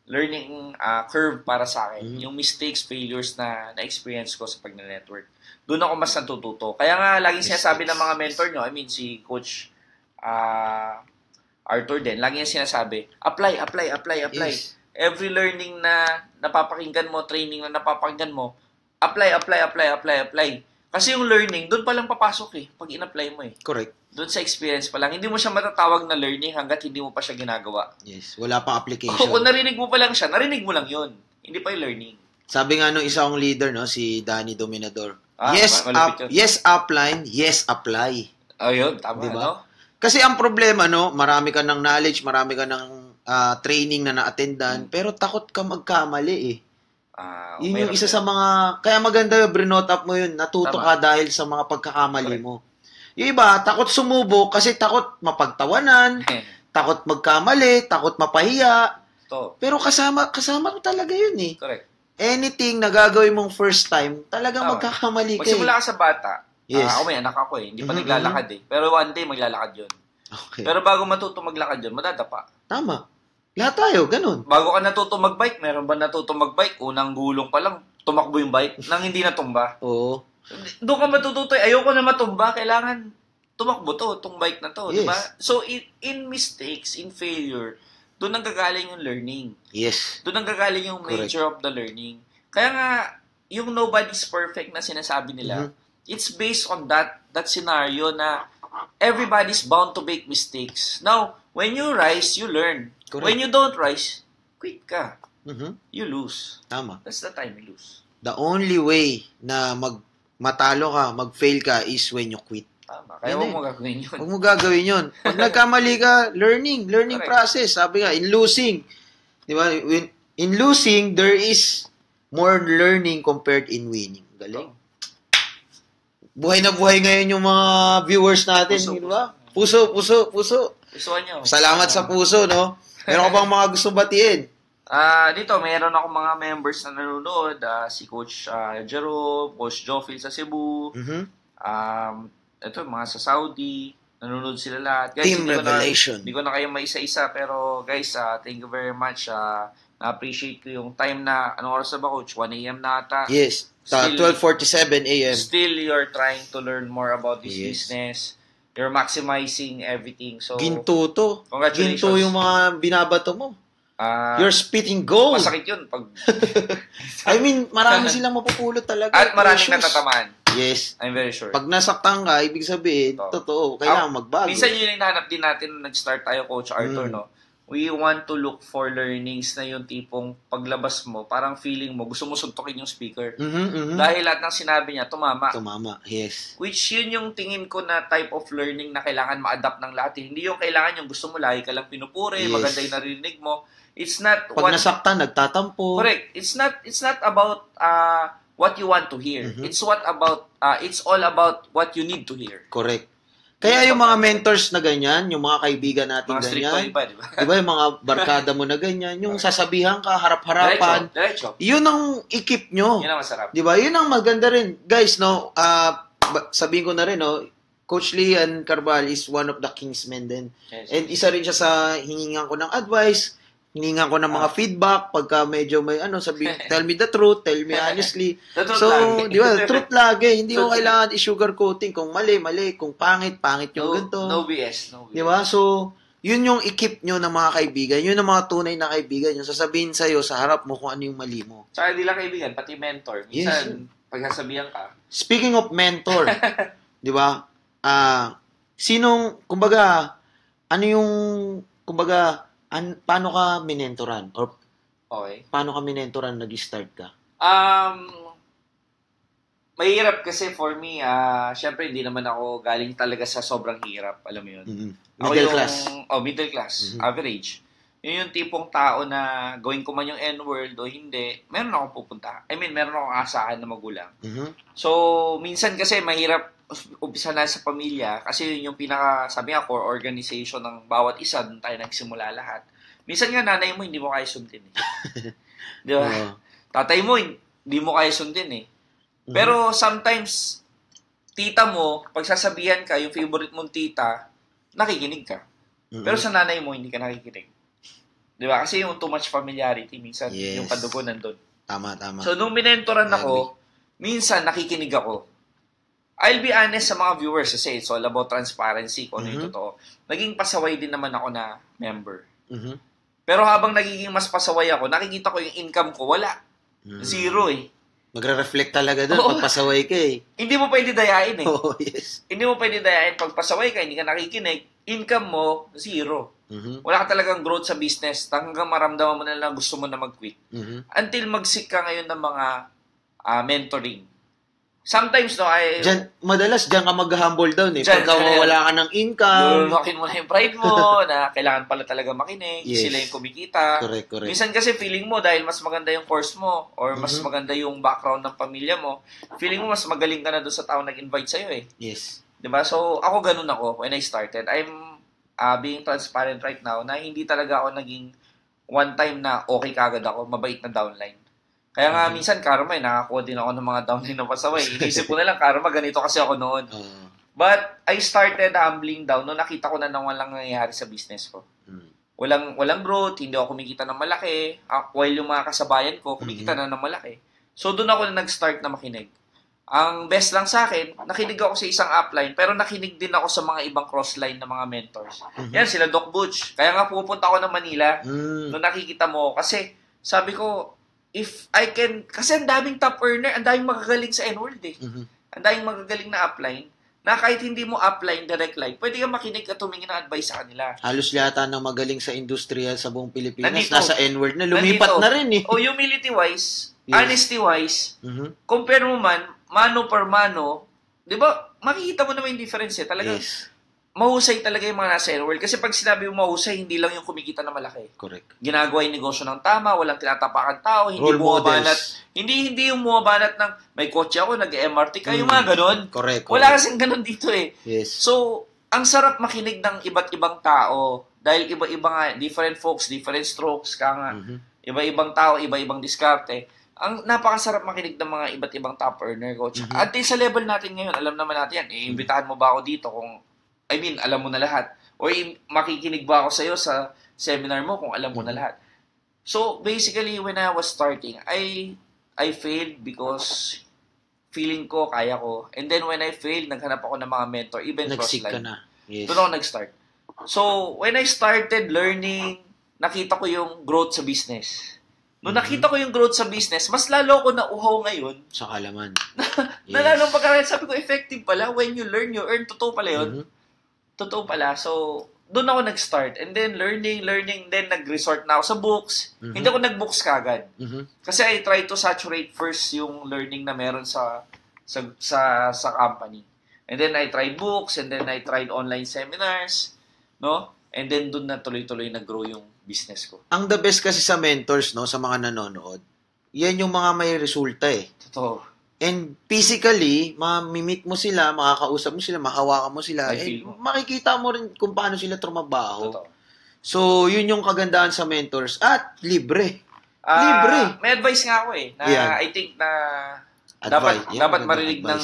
learning curve para sa akin, yung mistakes, failures na na-experience ko sa pag-network. Doon ako mas natututo. Kaya nga, laging sinasabi ng mga mentor nyo, I mean, si Coach Arthur din, lagi niya sinasabi, apply. Yes. Every learning na napapakinggan mo, training na napapakinggan mo, apply. Kasi yung learning, doon pa lang papasok eh, pag in-apply mo eh. Correct. Doon sa experience pa lang. Hindi mo siya matatawag na learning hanggat hindi mo pa siya ginagawa. Yes. Wala pang application. Kung narinig mo pa lang siya, narinig mo lang yun. Hindi pa yung learning. Sabi nga nung isa kong leader, no, si Danny Dominador. Malupit yun. Yes, upline. Yes, apply. Oh, yun. Tama, Diba? no? Kasi ang problema, no, marami ka ng knowledge, marami ka ng training na na-attendan, pero takot ka magkamali eh. Yun yung isa sa mga, kaya maganda yung brinot up mo yun, natuto ka dahil sa mga pagkakamali mo. Yung iba, takot sumubok kasi takot mapagtawanan, takot magkamali, takot mapahiya. Pero kasama mo talaga yun eh. Correct. Anything na gagawin mong first time, talagang magkakamali ka eh. Magsimula ka sa bata. Yes. Ako may anak ako eh. Hindi pa naglalakad eh. Pero one day maglalakad yun. Okay. Pero bago matuto maglakad yun, madadapa. Tama. Lahat tayo, ganun. Bago ka natuto magbike, meron ba natuto magbike? Unang gulong pa lang, tumakbo yung bike nang hindi natumba. Oo. Doon ka matututo. Ayoko na matumba. Kailangan tumakbo itong bike na to. Yes. Diba? So, in mistakes, in failure, doon nanggagaling yung learning. Yes. Doon nanggagaling yung nature of the learning. Kaya nga, yung nobody's perfect na sinasabi nila, it's based on that scenario na everybody's bound to make mistakes. Now, when you rise, you learn. Correct. When you don't rise, quit ka. Mhm. You lose. Tama. That's the time you lose. The only way na matalo ka, mag-fail ka is when you quit. Tama. Kaya huwag mo gagawin yun. Huwag mo gagawin yun. Pag nagkamali ka, learning Correct. process. Sabi nga, in losing, di ba? In losing, there is more learning compared in winning. Galing. Buhay na buhay ngayon yung mga viewers natin, Puso, di ba? Puso. Gusto nyo? Salamat sa puso, no? Meron ka bang mga gusto batiin? Dito, meron ako mga members na nanonood. Si Coach Jerome, Coach Jophil sa Cebu. Ito, mga sa Saudi. Nanonood sila lahat. Guys, Team Revelation. Hindi ko na kayo maisa-isa. Pero guys, thank you very much. Na-appreciate ko yung time na, anong oras na ba, Coach? 1 a.m. na ata. Yes. 12:47 a.m. Still, you're trying to learn more about this Yes. business. You're maximizing everything. So, Ginto to. Congratulations. Ginto yung mga binabato mo. You're spitting gold. masakit yun. Pag... I mean, marami silang mapupulot talaga. At maraming Issues. natatamaan. Yes. I'm very sure. Pag nasaktan ka, ibig sabihin, totoo. Kailangan magbago. Minsan yun yung nahanap din natin nung nag-start tayo, Coach Arthur, no? We want to look for learnings na yung tipong paglabas mo, parang feeling mo, gusto mo suntukin yung speaker. Dahil lahat ng sinabi niya, tumama. Tumama, yes. Which yun yung tingin ko na type of learning na kailangan ma-adapt ng lahat. Hindi yung kailangan yung gusto mo, lagi ka lang pinupuri, Yes. maganda yung narinig mo. It's not Pag nasaktan, nagtatampo. Correct. It's not about what you want to hear. It's all about what you need to hear. Correct. Kaya yung mga mentors na ganyan, yung mga kaibigan natin Mga strict ganyan, pa, di ba? di ba yung mga barkada mo na ganyan, yung sasabihan ka, harap-harapan, Diretso. yun ang ikip nyo. Yun ang masarap. Di ba? Yun ang maganda rin. Guys, no, sabihin ko na rin, no, Coach Lian Carbal is one of the Kingsmen din. Yes. And isa rin siya sa hiningan ko ng advice, hiningan ko ng mga feedback, pagka medyo may tell me the truth, tell me honestly. The truth So, lagi. di ba, truth lagi. Hindi ko kailangan i-sugarcoating kung mali. Kung pangit yung ganito. No BS. No BS. Di ba? So, yun yung ikip nyo ng mga kaibigan. Yun ang mga tunay na kaibigan. Yung sasabihin sa'yo sa harap mo kung ano yung mali mo. Tsaka hindi lang kaibigan, pati mentor. Minsan, pagsasabihan ka. Speaking of mentor, di ba? Kumbaga, paano ka minentoran? Or Okay. paano ka minentoran nag-start ka? Mahirap kasi for me, syempre hindi naman ako galing talaga sa sobrang hirap, alam mo yun. Middle class. Middle class, average. Yun yung tipong tao na gawin ko man yung N-word o hindi, meron akong pupunta. I mean, meron akong asahan na magulang. So, minsan kasi mahirap umpisa na sa pamilya kasi yun yung sabi nga, core organization ng bawat isa, doon tayo nagsimula lahat. Minsan nga, nanay mo, hindi mo kaya sundin eh. Di ba? Tatay mo, hindi mo kaya sundin eh. Pero sometimes, tita mo, pag sasabihan ka, yung favorite mong tita, nakikinig ka. Pero sa nanay mo, hindi ka nakikinig. Di ba? Kasi yung too much familiarity, minsan yung kadugo nandun. Tama. So, nung minentoran ako, minsan nakikinig ako. I'll be honest sa mga viewers kasi it's all about transparency kung ano yung totoo. Naging pasaway din naman ako na member. Pero habang nagiging mas pasaway ako, nakikita ko yung income ko, wala. Zero eh. Magre-reflect talaga doon pag pasaway ka eh. Hindi mo pwede dayain eh. Oh, yes. Hindi mo pwede dayain. Pag pasaway ka, hindi ka nakikinig, income mo, zero. Wala ka talagang growth sa business hanggang maramdaman mo na lang gusto mo na mag-quit. Until mag-seek ka ngayon ng mga mentoring. Sometimes, no, madalas dyan ka mag-humble down eh. Pagka wala ka ng income. Lulukin mo na yung pride mo na kailangan pala talaga makinig. Yes. Sila yung kumikita. Correct. Minsan kasi feeling mo dahil mas maganda yung course mo or mas maganda yung background ng pamilya mo, feeling mo mas magaling ka na doon sa tao nag-invite sa'yo eh. Yes. Diba? So, ako ganun ako when I started. I'm being transparent right now na hindi talaga ako naging one time na okay kagad ako, mabait na downline. Kaya nga minsan, karma, nakakuha din ako ng mga downline na pasaway. Inisip ko na lang, karma, ganito kasi ako noon. But I started humbling down nung nakita ko na nang walang nangyayari sa business ko. Walang growth, hindi ako kumikita ng malaki, while yung mga kasabayan ko, kumikita na ng malaki. So, doon ako na nag-start na makinig. Ang best lang sa akin, nakinig ako sa isang upline, pero nakinig din ako sa mga ibang crossline na mga mentors. Yan, sila Doc Butch. Kaya nga pupunta ako ng Manila, nung nakikita mo, kasi sabi ko, if I can, kasi ang daming top earner, ang daming magagaling sa N-World eh. Ang daming magagaling na upline, na kahit hindi mo upline, direct line, pwede ka makinig at tumingin ng advice sa kanila. Halos yata ng magaling sa industrial sa buong Pilipinas, Nandito. nasa N-Word na, lumipat na rin eh. O humility-wise, honesty-wise, compare mo man, mano per mano, di ba, makikita mo naman yung difference eh. Talagang, mahusay talaga yung mga nasa N-World. Kasi pag sinabi mo mahusay, hindi lang yung kumikita na malaki. Correct. Ginagawa yung negosyo ng tama, walang tinatapakan tao, hindi Role bumabanat. models. Hindi yung bumabanat ng may kotse ako, nag-MRT ka, yung mga ganon. Correct. Wala kasing ganon dito eh. Yes. So, ang sarap makinig ng iba't ibang tao. Dahil iba-iba nga, different folks, different strokes, ka nga. Iba-ibang tao, iba-ibang diskarte. Ang napakasarap makinig ng mga iba't ibang top earner, coach. At sa level natin ngayon, alam naman natin yan. Iimbitahan mo ba ako dito kung, alam mo na lahat. O makikinig ba ako sa'yo sa seminar mo kung alam mo na lahat. So, basically, when I was starting, I failed because feeling ko, kaya ko. And then when I failed, naghanap ako ng mga mentor, even Nag-seek ka cross-line. na. Yes. Doon ako nag-start. So, when I started learning, nakita ko yung growth sa business. Nung nakita ko yung growth sa business, mas lalo ko nauhaw ngayon. Sa kalaman. Na lalong pagkakaroon, sabi ko, effective pala. When you learn, you earn. Totoo pala yun. Totoo pala. So, doon ako nag-start. And then, learning. Then, nag-resort na ako sa books. Hindi ako nag-books kagad. Kasi I try to saturate first yung learning na meron sa company. And then, I tried books. And then, I tried online seminars. No? And then, doon na tuloy-tuloy nag-grow yung business ko. Ang the best kasi sa mentors, no, sa mga nanonood, yan yung mga may resulta eh. Totoo. And physically, mamimit mo sila, makakausap mo sila, makahawakan mo sila, makikita mo rin kung paano sila trumabaho. Totoo. So, yun yung kagandahan sa mentors. At libre. Libre. May advice nga ako eh. Na I think na dapat marinig ng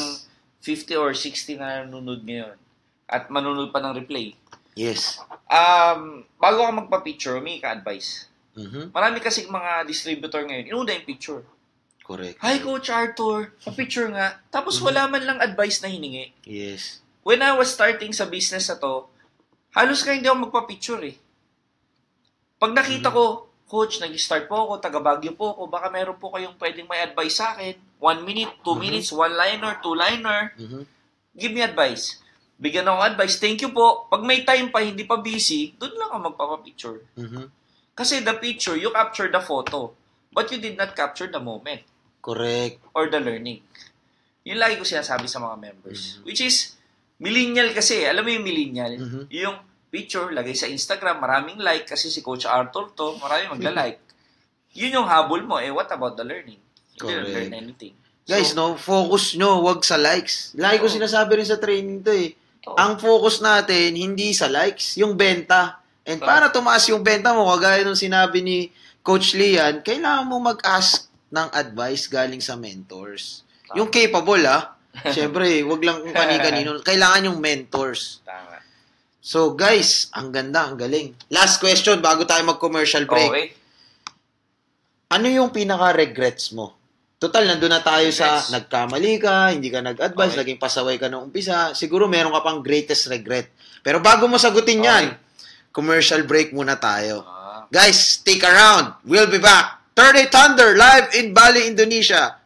50 or 60 na nanonood ngayon. At manunod pa ng replay. Yes. Bago ka magpa-picture, may ka-advice. Marami kasi mga distributor ngayon, inuna yung picture. Correct. Hi, Coach Arthur. Pa-picture nga. Tapos wala man lang advice na hiningi. Yes. When I was starting sa business na to, halos ka hindi ako magpa-picture eh. Pag nakita ko, Coach, nag-start po ako, taga-Baguio po ako, baka meron po kayong pwedeng may advice sa akin. 1 minute, 2 minutes, 1-liner, 2-liner. Give me advice. Bigyan ako advice. Thank you po. Pag may time pa, hindi pa busy, doon lang ako magpapapicture. Kasi the picture, you capture the photo. But you did not capture the moment. Correct. Or the learning. Yun lagi ko sinasabi sa mga members. Which is, millennial kasi. Alam mo yung millennial? Yung picture, lagay sa Instagram, maraming like kasi si Coach Arthur to, maraming magla-like. Yun yung habol mo. What about the learning? You didn't learn anything. Guys, focus nyo, wag sa likes. Lagi ko sinasabi rin sa training to eh. Ang focus natin, hindi sa likes, yung benta. And para tumaas yung benta mo, kagaya nung sinabi ni Coach Lian, kailangan mo mag-ask ng advice galing sa mentors. Yung capable, Siyempre, wag lang kung kani-kanino. Kailangan yung mentors. Tama. So, guys, ang ganda, ang galing. Last question bago tayo mag-commercial break. Okay. Ano yung pinaka-regrets mo? Total, nandun na tayo sa nagkamali ka, hindi ka nag-advise, naging pasaway ka nung umpisa. Siguro meron ka pang greatest regret. Pero bago mo sagutin yan, commercial break muna tayo. Guys, stick around. We'll be back. 30 Thunder live in Bali, Indonesia.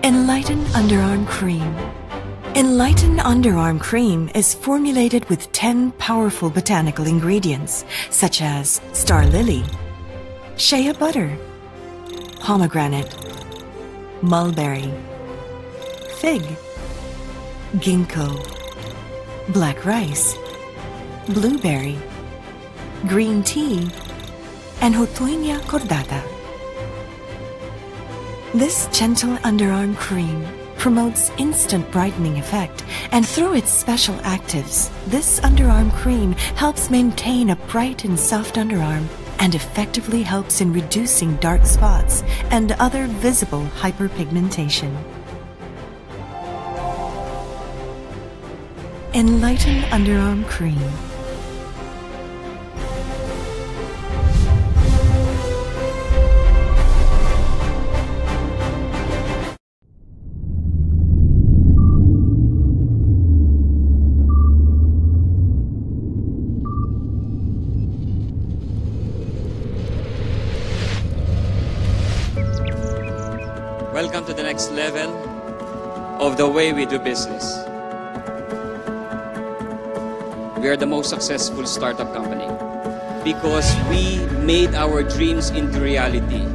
Enlighten Underarm Cream. Enlighten Underarm Cream is formulated with 10 powerful botanical ingredients such as star lily, shea butter, pomegranate, mulberry, fig, ginkgo, black rice, blueberry, green tea, and Hotuinia cordata. This gentle underarm cream promotes instant brightening effect, and through its special actives, this underarm cream helps maintain a bright and soft underarm and effectively helps in reducing dark spots and other visible hyperpigmentation. Enlighten Underarm Cream. Welcome to the next level of the way we do business. We are the most successful startup company because we made our dreams into reality.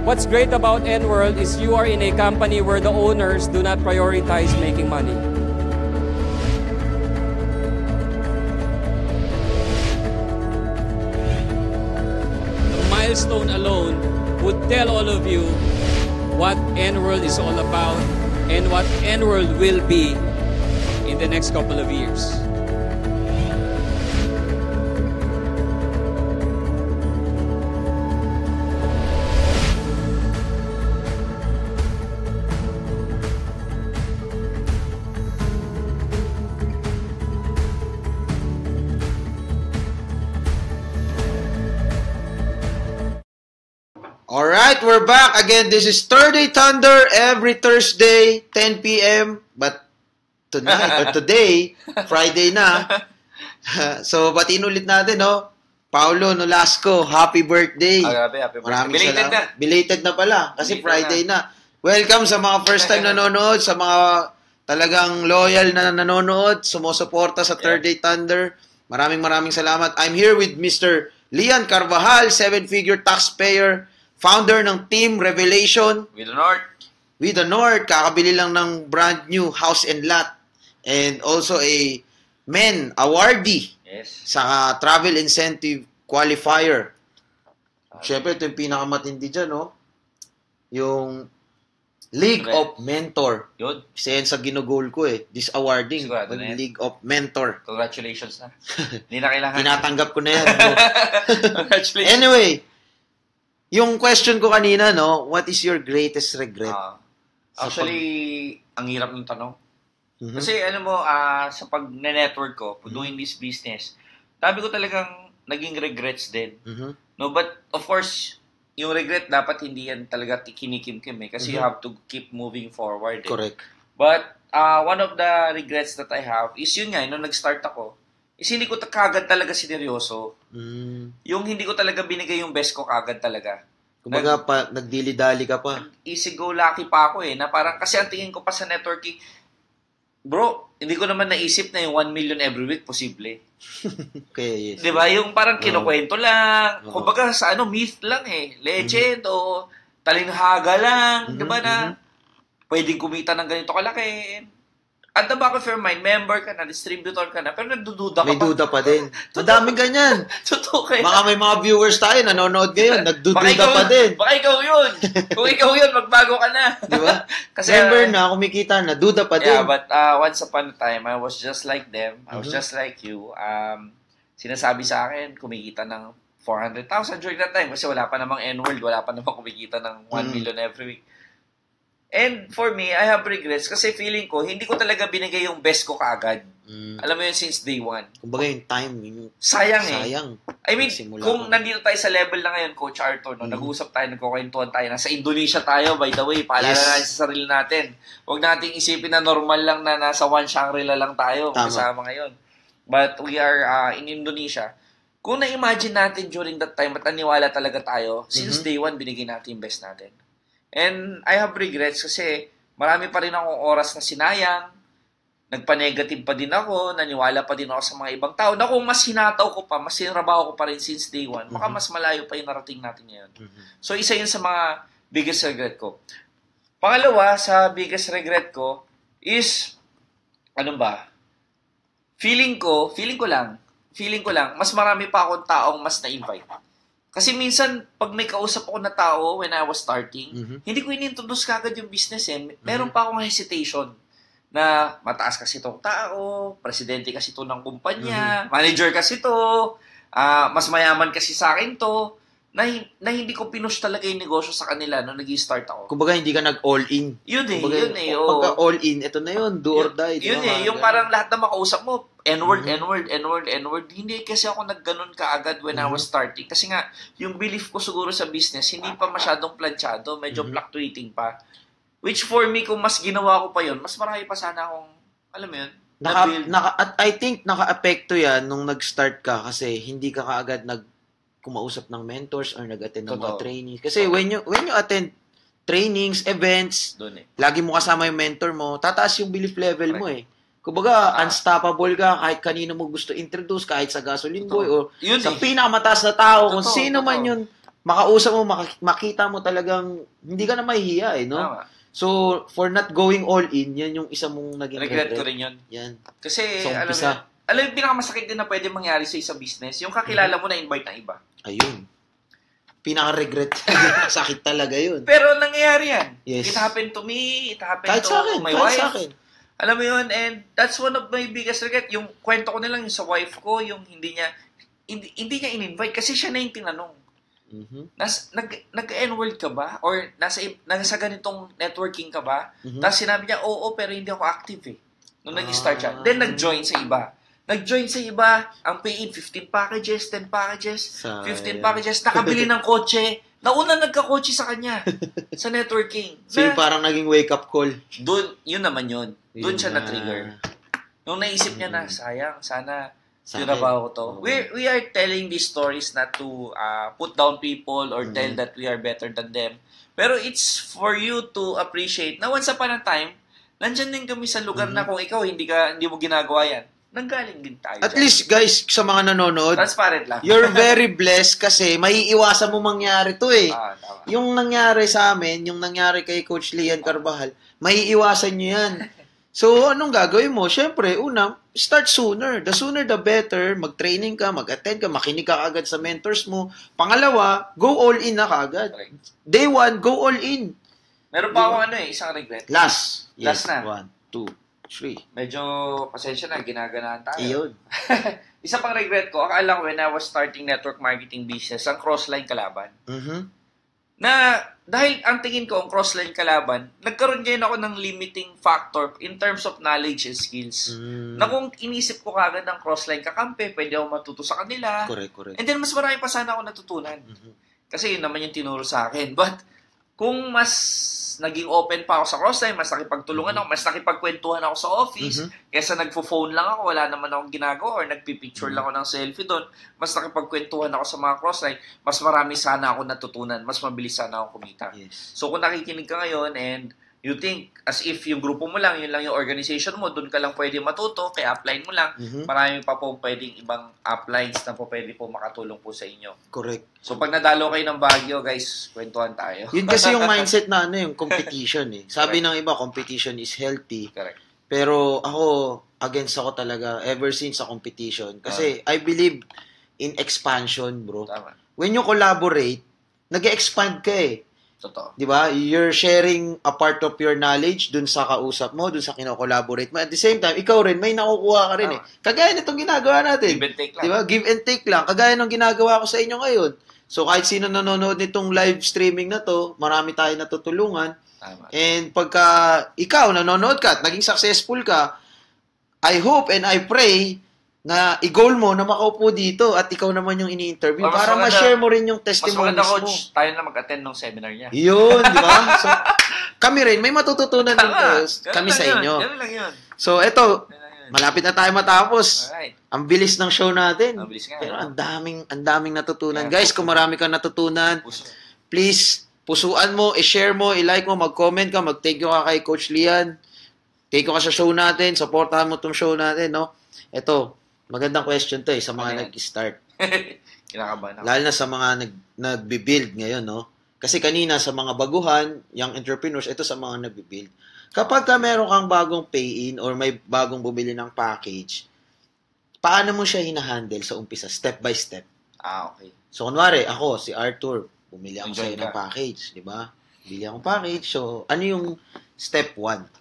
What's great about N-World is you are in a company where the owners do not prioritize making money. The milestone alone would tell all of you what N-World is all about and what N-World will be in the next couple of years. Alright, we're back. Again, this is Third Day Thunder every Thursday, 10 p.m. But tonight, or today, Friday na. So, batiin ulit natin, no? Paulo Nolasco, happy birthday. Grabe, happy birthday. Maraming Belated salamat. na. Belated na pala, kasi Belated Friday na. Welcome sa mga first time nanonood, sa mga talagang loyal na nanonood, sumusuporta sa Third Day Thunder. Maraming salamat. I'm here with Mr. Lian Carvajal, 7-figure taxpayer, founder ng Team Revelation. With the North. With the North, kakabili lang ng brand new house and lot. And also a men awardee Yes. sa travel incentive qualifier. Siyempre, ito yung pinakamatindi dyan, no? Yung League Okay. of Mentor. Yun. Isa yan sa ginugol ko eh. This awarding. Sigurado na yan. League of Mentor. Congratulations na. Hindi na kailangan. Tinatanggap ko na yan. Congratulations. Anyway, yung question ko kanina, no? What is your greatest regret? Actually, ang hirap ng tanong. Mhm. Kasi mo, sa pag-network ko, doing this business, sabi ko talagang naging regrets din. Mhm. No, but of course, yung regret dapat hindi yan talaga kinikim-kim eh. Kasi you have to keep moving forward. Correct. But one of the regrets that I have is yun nga, nung nag-start ako, is hindi ko kagad talaga sineryoso. Yung hindi ko talaga binigay yung best ko kagad talaga. Kumbaga, nagdili-dali ka pa. Easy go lucky pa ako eh. Na parang, kasi ang tingin ko pa sa networking, bro, hindi ko naman naisip na yung 1 million every week posible. Okay, yes. Diba? Yung parang kinukwento lang. Oo. Kumbaga sa myth lang eh. Legend o talinghaga lang. Diba na pwedeng kumita ng ganito kalaki. At the back of your mind, member ka na, distributor ka na, pero nagdududa ka May duda pa din. Madaming ganyan. Totoo kayo. Baka may mga viewers tayo, nanonood ngayon, nagdududa pa din. Baka ikaw yun. Kung ikaw yun, magbago ka na. Di ba? Kasi, Member na, kumikita na, duda pa din. yeah, but once upon a time, I was just like them. I was just like you. Sinasabi sa akin, kumikita ng 400,000 during that time kasi wala pa namang N-World, wala pa namang kumikita ng 1 million every week. And for me, I have regrets kasi feeling ko, hindi ko talaga binigay yung best ko kaagad. Alam mo yun, since day one. Kumbaga yung time, yung Sayang eh. sayang. I mean, Simula kung pa. nandito tayo sa level na ngayon, Coach Arthur, no, nag-uusap tayo, nagkukwentuhan tayo, nasa Indonesia tayo, by the way, paalala Yes. natin sa sarili natin. Huwag nating isipin na normal lang na nasa one Shangri-La lang tayo, Tama. kasama ngayon. But we are in Indonesia. Kung na-imagine natin during that time at naniwala talaga tayo, since day one, binigay natin yung best natin. And I have regrets kasi marami pa rin akong oras na sinayang, nagpa-negative pa din ako, naniwala pa din ako sa mga ibang tao, na kung mas hinataw ko pa, mas sinrabaho ko pa rin since day one, baka mas malayo pa yung narating natin ngayon. So, isa yun sa mga biggest regret ko. Pangalawa, sa biggest regret ko is, ano ba? Feeling ko lang, mas marami pa akong taong mas na-invite. Kasi minsan, pag may kausap ako na tao when I was starting, hindi ko inintroduce kagad yung business eh. Meron pa akong hesitation na mataas kasi itong tao, presidente kasi ito ng kumpanya, manager kasi ito, Mas mayaman kasi sa akin to, na hindi ko pinush talaga yung negosyo sa kanila nung nag-start ako. Kumbaga, hindi ka nag-all-in. Yun eh. Pagka all-in, ito na yun, do or die. Yun eh, yung parang lahat na makausap mo, N-word. Hindi kasi ako nagganon kaagad when I was starting. Kasi nga, yung belief ko siguro sa business, hindi pa masyadong planchado, medyo fluctuating pa. Which for me, kung mas ginawa ko pa yun, mas marami pa sana akong, alam mo yun, at I think naka-apekto yan nung nag-start ka kasi hindi ka kaagad kumausap ng mentors or nag-attend ng mga trainings. Kasi when you attend trainings, events, lagi mo kasama yung mentor mo, tataas yung belief level mo eh. Kumbaga, unstoppable ka kahit kanino mo gusto introduce, kahit sa gasoline boy o sa pinakamataas na tao, kung sino man yun, makausap mo, makita mo talagang hindi ka na mahihiya eh, no? So, for not going all in, yan yung isa mong naging regret ko rin yun. Yan. Kasi, alam yung pinakamasakit din na pwede mangyari sa isang business, yung kakilala mo na invite ng iba. Ayun. Pinaka-regret. Sakit talaga yun. Pero nangyayari yan. Yes. It happened to me, it happened kahit to my wife. Akin. Alam mo yun, and that's one of my biggest regret. Yung kwento ko nilang yung sa wife ko, yung hindi niya in-invite kasi siya na yung tinanong. Nag-N-World ka ba? Or nasa ganitong networking ka ba? Tapos sinabi niya, oo, pero hindi ako active eh. Nung nag-start siya. Then nag-join sa iba. Ang pay-in, 15 packages, 10 packages, 15 packages, nakabili ng kotse. Nauna nagka-kotse sa kanya sa networking. So yung parang naging wake-up call. Yun naman yun. Doon siya na-trigger. Nung naisip niya na, sayang, sana tinabaho ko to. We are telling these stories not to put down people or tell that we are better than them. Pero it's for you to appreciate na once upon a time, nandyan din kami sa lugar na kung ikaw hindi mo ginagawa yan, nanggaling din tayo. At least, guys, sa mga nanonood, transparent lang. You're very blessed kasi maiiwasan mo mangyari to eh. Tama. Yung nangyari sa amin, yung nangyari kay Coach Lian Carvajal, maiiwasan nyo yan. So, anong gagawin mo? Siyempre, una, start sooner. The sooner the better. Mag-training ka, mag-attend ka, makinig ka agad sa mentors mo. Pangalawa, go all in na kaagad. Day 1, go all in. Meron pa ako isang regret. Last na. 1, 2, 3. Medyo, pasensya na, ginaganahan tayo. Iyon. Isa pang regret ko, akala ko when I was starting network marketing business, ang crossline kalaban. Na, dahil ang tingin ko, ang crossline kalaban, nagkaroon din ako ng limiting factor in terms of knowledge and skills. Na kung inisip ko kagad ng crossline kakampi, pwede ako matuto sa kanila. Correct. And then, mas marami pa sana ako natutunan. Kasi yun naman yung tinuro sa akin. But, kung mas naging open pa ako sa crossline, mas nakipagtulungan ako, mas nakipagkwentuhan ako sa office, kesa nagpo-phone lang ako, wala naman akong ginagawa, or nagpipicture lang ako ng selfie doon, mas nakipagkwentuhan ako sa mga crossline, mas marami sana ako natutunan, mas mabilis sana ako kumita. Yes. So kung nakikinig ka ngayon and you think as if yung grupo mo lang, yun lang yung organization mo, doon ka lang pwede matuto, kaya apply mo lang, marami pa po pwedeng ibang uplines na po pwede po makatulong po sa inyo. Correct. So pag nadalo kayo ng Baguio, guys, kwentuhan tayo. Yun kasi yung mindset na yung competition eh. Sabi ng iba, competition is healthy. Correct. Pero ako, against ako talaga ever since sa competition. Kasi I believe in expansion, bro. Tama. When you collaborate, nag-expand ka eh. Totoo. Di ba? You're sharing a part of your knowledge dun sa kausap mo, dun sa kino-collaborate mo. At the same time, ikaw rin, may nakukuha ka rin eh. Kagaya nitong ginagawa natin. Give and take lang. Di ba? Give and take lang. Kagaya nung ginagawa ko sa inyo ngayon. So, kahit sino nanonood nitong live streaming na to, marami tayo natutulungan. Tama. And pagka ikaw nanonood ka at naging successful ka, I hope and I pray na i-goal mo na makaupo dito at ikaw naman yung ini-interview para ma-share mo rin yung testimonies mo. Mas maganda, coach, tayo na mag-attend ng seminar niya. Yun, di ba? So, kami rin, may matututunan din kami sa inyo. Ganun lang yun. So, eto, malapit na tayo matapos. Alright. Ang bilis ng show natin. Ang bilis nga. Pero ang daming natutunan. Guys, kung marami kang natutunan, please, pusuan mo, i-share mo, i-like mo, mag-comment ka, mag-thank you ka kay Coach Lian. Thank you ka sa show natin. Supportahan mo tong show natin, no? Eto, magandang question to sa mga nag-start. Kinakabahan ako. Lalo na sa mga nag-build ngayon, no? Kasi kanina sa mga baguhan, young entrepreneurs, ito sa mga nag-build. Kapag ka meron kang bagong pay-in or may bagong bumili ng package, paano mo siya hinahandle sa umpisa? Step by step. Okay. So, kunwari, ako, si Arthur, bumili ako sa'yo Enjoy ng package, di ba? Bili akong package. So, ano yung step 1?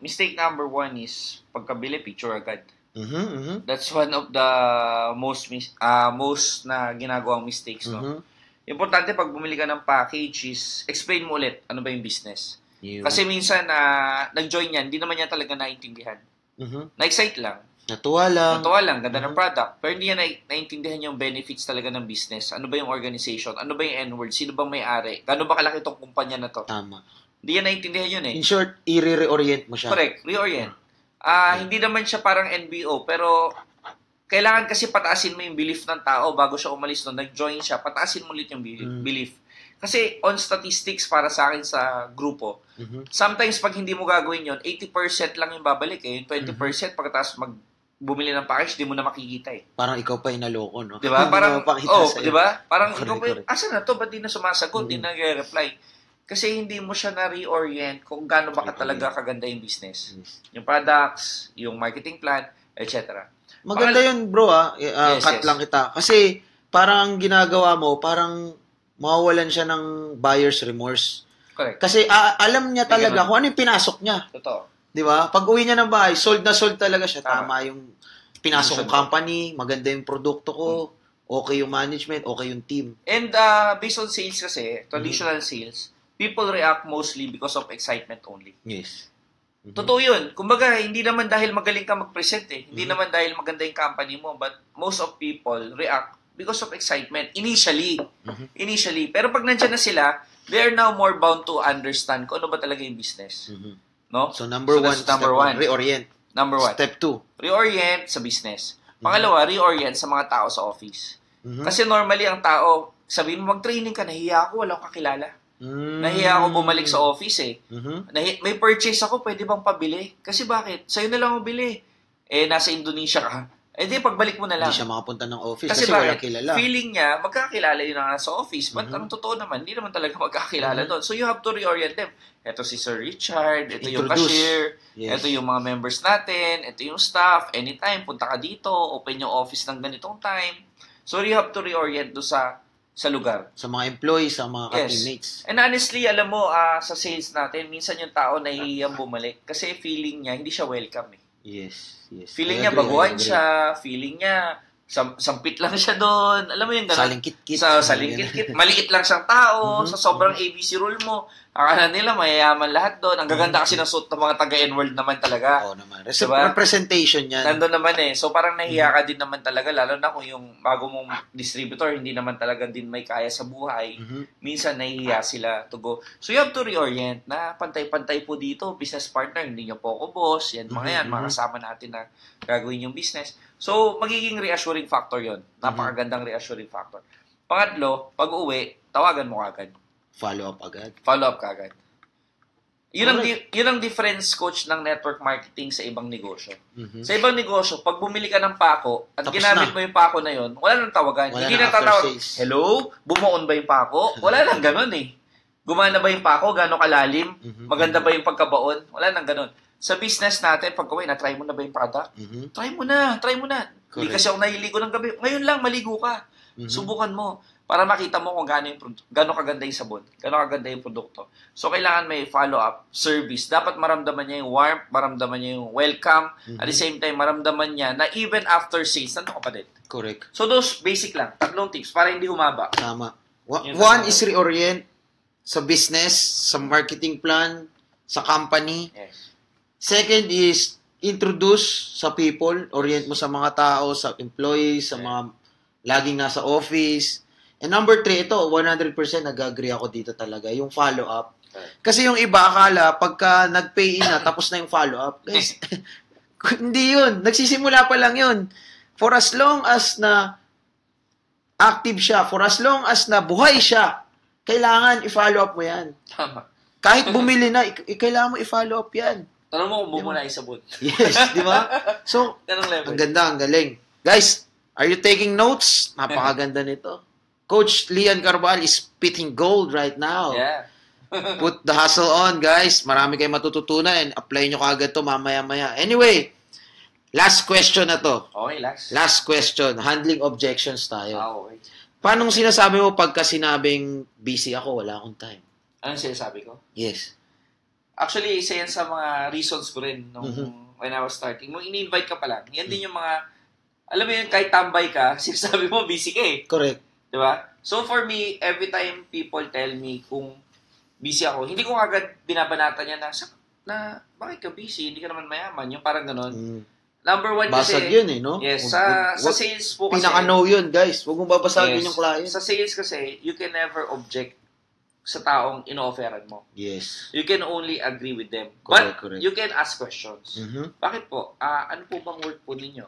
Mistake number 1 is pagkabili, picture agad. That's one of the most na ginagawang mistakes, no? Importante pag bumili ka ng package is explain mo ulit ano ba yung business. Kasi minsan nag-join yan, hindi naman niya talaga naintindihan. Na-excite lang. Natuwa lang. Ganda ng product. Pero hindi niya naintindihan yung benefits talaga ng business. Ano ba yung organization? Ano ba yung N-word? Sino bang may-ari? Gano'n ba kalaki itong kumpanya na to? Tama. Hindi niya naintindihan yun eh. In short, i-reorient mo siya. Correct. Reorient. Hindi naman siya parang NBO, pero kailangan kasi pataasin mo yung belief ng tao bago siya umalis doon. Nag-join siya, pataasin mo ulit yung belief. Kasi on statistics para sa akin sa grupo, sometimes pag hindi mo gagawin yon 80% lang yung babalik eh. Yung 20% pagkatapos bumili ng package, di mo na makikita eh. Parang ikaw pa inaloko, no? Diba? Parang, sa'yo. diba? Parang ikaw pa, Correct. asa na to? Ba't di na sumasagot? Di na nag-reply? Kasi hindi mo siya na-reorient kung gaano ba talaga kaganda yung business. Yung products, yung marketing plan, etc. Maganda yun, bro, cut lang kita. Kasi, parang ginagawa mo, parang mawawalan siya ng buyer's remorse. Correct. Kasi, alam niya talaga kung ano yung pinasok niya. Totoo. Di ba? Pag uwi niya ng bahay, sold na sold talaga siya. Tama. Tama yung pinasok kong company, maganda yung produkto ko, okay yung management, okay yung team. And based on sales kasi, traditional sales, people react mostly because of excitement only. Yes. Totoo yun. Kumbaga, hindi naman dahil magaling ka mag-present eh. Hindi naman dahil maganda yung company mo. But most of people react because of excitement. Initially. Pero pag nandyan na sila, they are now more bound to understand kung ano ba talaga yung business. No? So, number one, reorient. Number one. Step 2. Reorient sa business. Pangalawa, reorient sa mga tao sa office. Kasi normally, ang tao, sabihin mo, mag-training ka, nahiya ako, wala akong kakilala. Nahiya ako bumalik sa office eh. May purchase ako, pwede bang pabili? Kasi bakit? Sa'yo na lang ako bili. Eh, nasa Indonesia ka. Eh, di, pagbalik mo na lang. Hindi siya makapunta ng office Kasi walang bakit? kilala. Feeling niya, magkakilala yun na sa office. But ang totoo naman, hindi naman talaga magkakilala doon. So, you have to reorient them. Ito si Sir Richard, ito yung cashier, ito yung mga members natin, ito yung staff. Anytime, punta ka dito, open yung office ng ganitong time. So, you have to reorient do sa lugar. Sa mga employees, sa mga teammates. And honestly, alam mo, sa sales natin, minsan yung tao nahihiyang bumalik kasi feeling niya, hindi siya welcome eh. Yes. Feeling niya baguhan siya, feeling niya sampit lang siya doon. Alam mo yung gano'n? Salingkit-kit. Salingkit-kit. Maliit lang siyang tao. Sa sobrang ABC rule mo. Akala nila mayayaman lahat doon. Ang gaganda kasi ng suit ng mga taga-N-World naman talaga. Oo naman. Diba? Representation yan. Nandun naman eh. So parang nahiya ka din naman talaga. Lalo na kung yung bago mong distributor hindi naman talaga din may kaya sa buhay. Minsan nahihiya sila to go. So you have to reorient na pantay-pantay po dito. Business partner, hindi nyo po ako boss. Yan mga yan. Mga kasama natin na gagawin yung business. So, magiging reassuring factor yon. Napakagandang reassuring factor. Pangatlo, pag uwi, tawagan mo agad. Follow up ka agad. Yun ang difference, coach, ng network marketing sa ibang negosyo. Sa ibang negosyo, pag bumili ka ng pako at ginamit mo yung pako na yun, wala nang tawagan. Hindi na tatawag, hello? Bumuon ba yung pako? Wala nang ganun eh. Gumana ba yung pako? Gano'ng kalalim? Maganda ba yung pagkabaon? Wala nang ganun. Sa business natin, pag kumain, na-try mo na ba yung product? Try mo na. Hindi kasi ako nahiligo ng gabi. Ngayon lang, maligo ka. Subukan mo para makita mo kung gano'ng kaganda yung sabon, gano'ng kaganda yung produkto. So, kailangan may follow-up service. Dapat maramdaman niya yung warmth, maramdaman niya yung welcome. At the same time, maramdaman niya na even after sales, nandun ka pa din. Correct. So, those basic lang. 3 tips para hindi humaba. Tama. One is reorient sa business, sa marketing plan, sa company. Yes. Second is introduce sa people, orient mo sa mga tao, sa employees, sa mga laging nasa office. And number 3, ito, 100% nag-agree ako dito talaga, yung follow-up. Kasi yung iba akala, pagka nag-pay in na, tapos na yung follow-up. Guys, hindi yun. Nagsisimula pa lang yun. For as long as na active siya, for as long as na buhay siya, kailangan i-follow up mo yan. Tama. Kahit bumili na, kailangan mo i-follow up yan. Tanong mo kung bumula yung sabon. Yes, di ba? So, ang ganda, ang galing. Guys, are you taking notes? Napakaganda nito. Coach Lian Carbal is spitting gold right now. Yeah. Put the hustle on, guys. Marami kayong matututunan and apply nyo kaagad to mamaya-maya. Anyway, last question na to. Okay, Last question. Handling objections tayo. Okay. Paano sinasabi mo pagka sinabing busy ako, wala akong time? Anong sinasabi ko? Yes. Actually, isa yan sa mga reasons ko rin nung when I was starting, nung ini-invite ka pa lang, yan din yung mga, alam mo yun, kahit tambay ka, sinasabi mo, busy ka eh. Correct. Diba? So for me, every time people tell me kung busy ako, hindi ko agad binabanatan niya na bakit ka busy? Hindi ka naman mayaman. Yung parang ganon. Number one kasi... Basag yun eh, no? Yes. Sa sales po kasi... Pinaka-no yun, guys. Huwag mong babasagin yung client. Sa sales kasi, you can never object sa taong ino-offeran mo. Yes. You can only agree with them. Correct, But correct. you can ask questions. Bakit po? Ano po bang work po ninyo?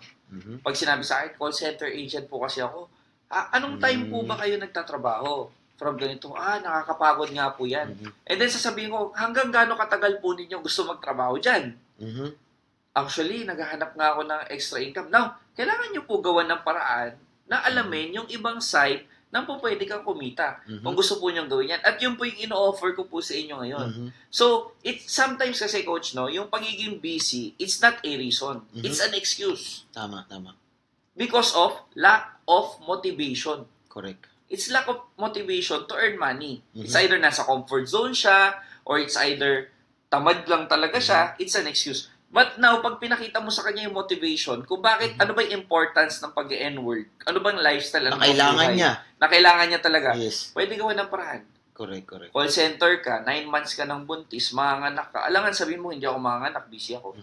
Pag sinabi sa akin, call center agent po kasi ako, anong time po ba kayo nagtatrabaho? From ganito, nakakapagod nga po yan. And then sasabihin ko, hanggang gaano katagal po ninyo gusto magtrabaho dyan? Actually, naghahanap nga ako ng extra income. Now, kailangan nyo po gawan ng paraan na alamin yung ibang side na po pwede kang kumita. Kung gusto po nyo gawin yan. At yun po yung ino-offer ko po sa inyo ngayon. So, sometimes kasi, Coach, no, yung pagiging busy, it's not a reason. It's an excuse. Tama. Because of lack of motivation. Correct. It's lack of motivation to earn money. It's either nasa comfort zone siya, or it's either tamad lang talaga siya, it's an excuse. But now, pag pinakita mo sa kanya yung motivation, kung bakit, ano ba yung importance ng pag-N-word? Ano bang lifestyle? Na kailangan niya. Na kailangan niya talaga. Yes. Pwede gawin ng paraan. Correct. Call center ka, 9 months ka ng buntis, manganganak ka. Alangan sabihin mo, hindi ako manganganak, busy ako.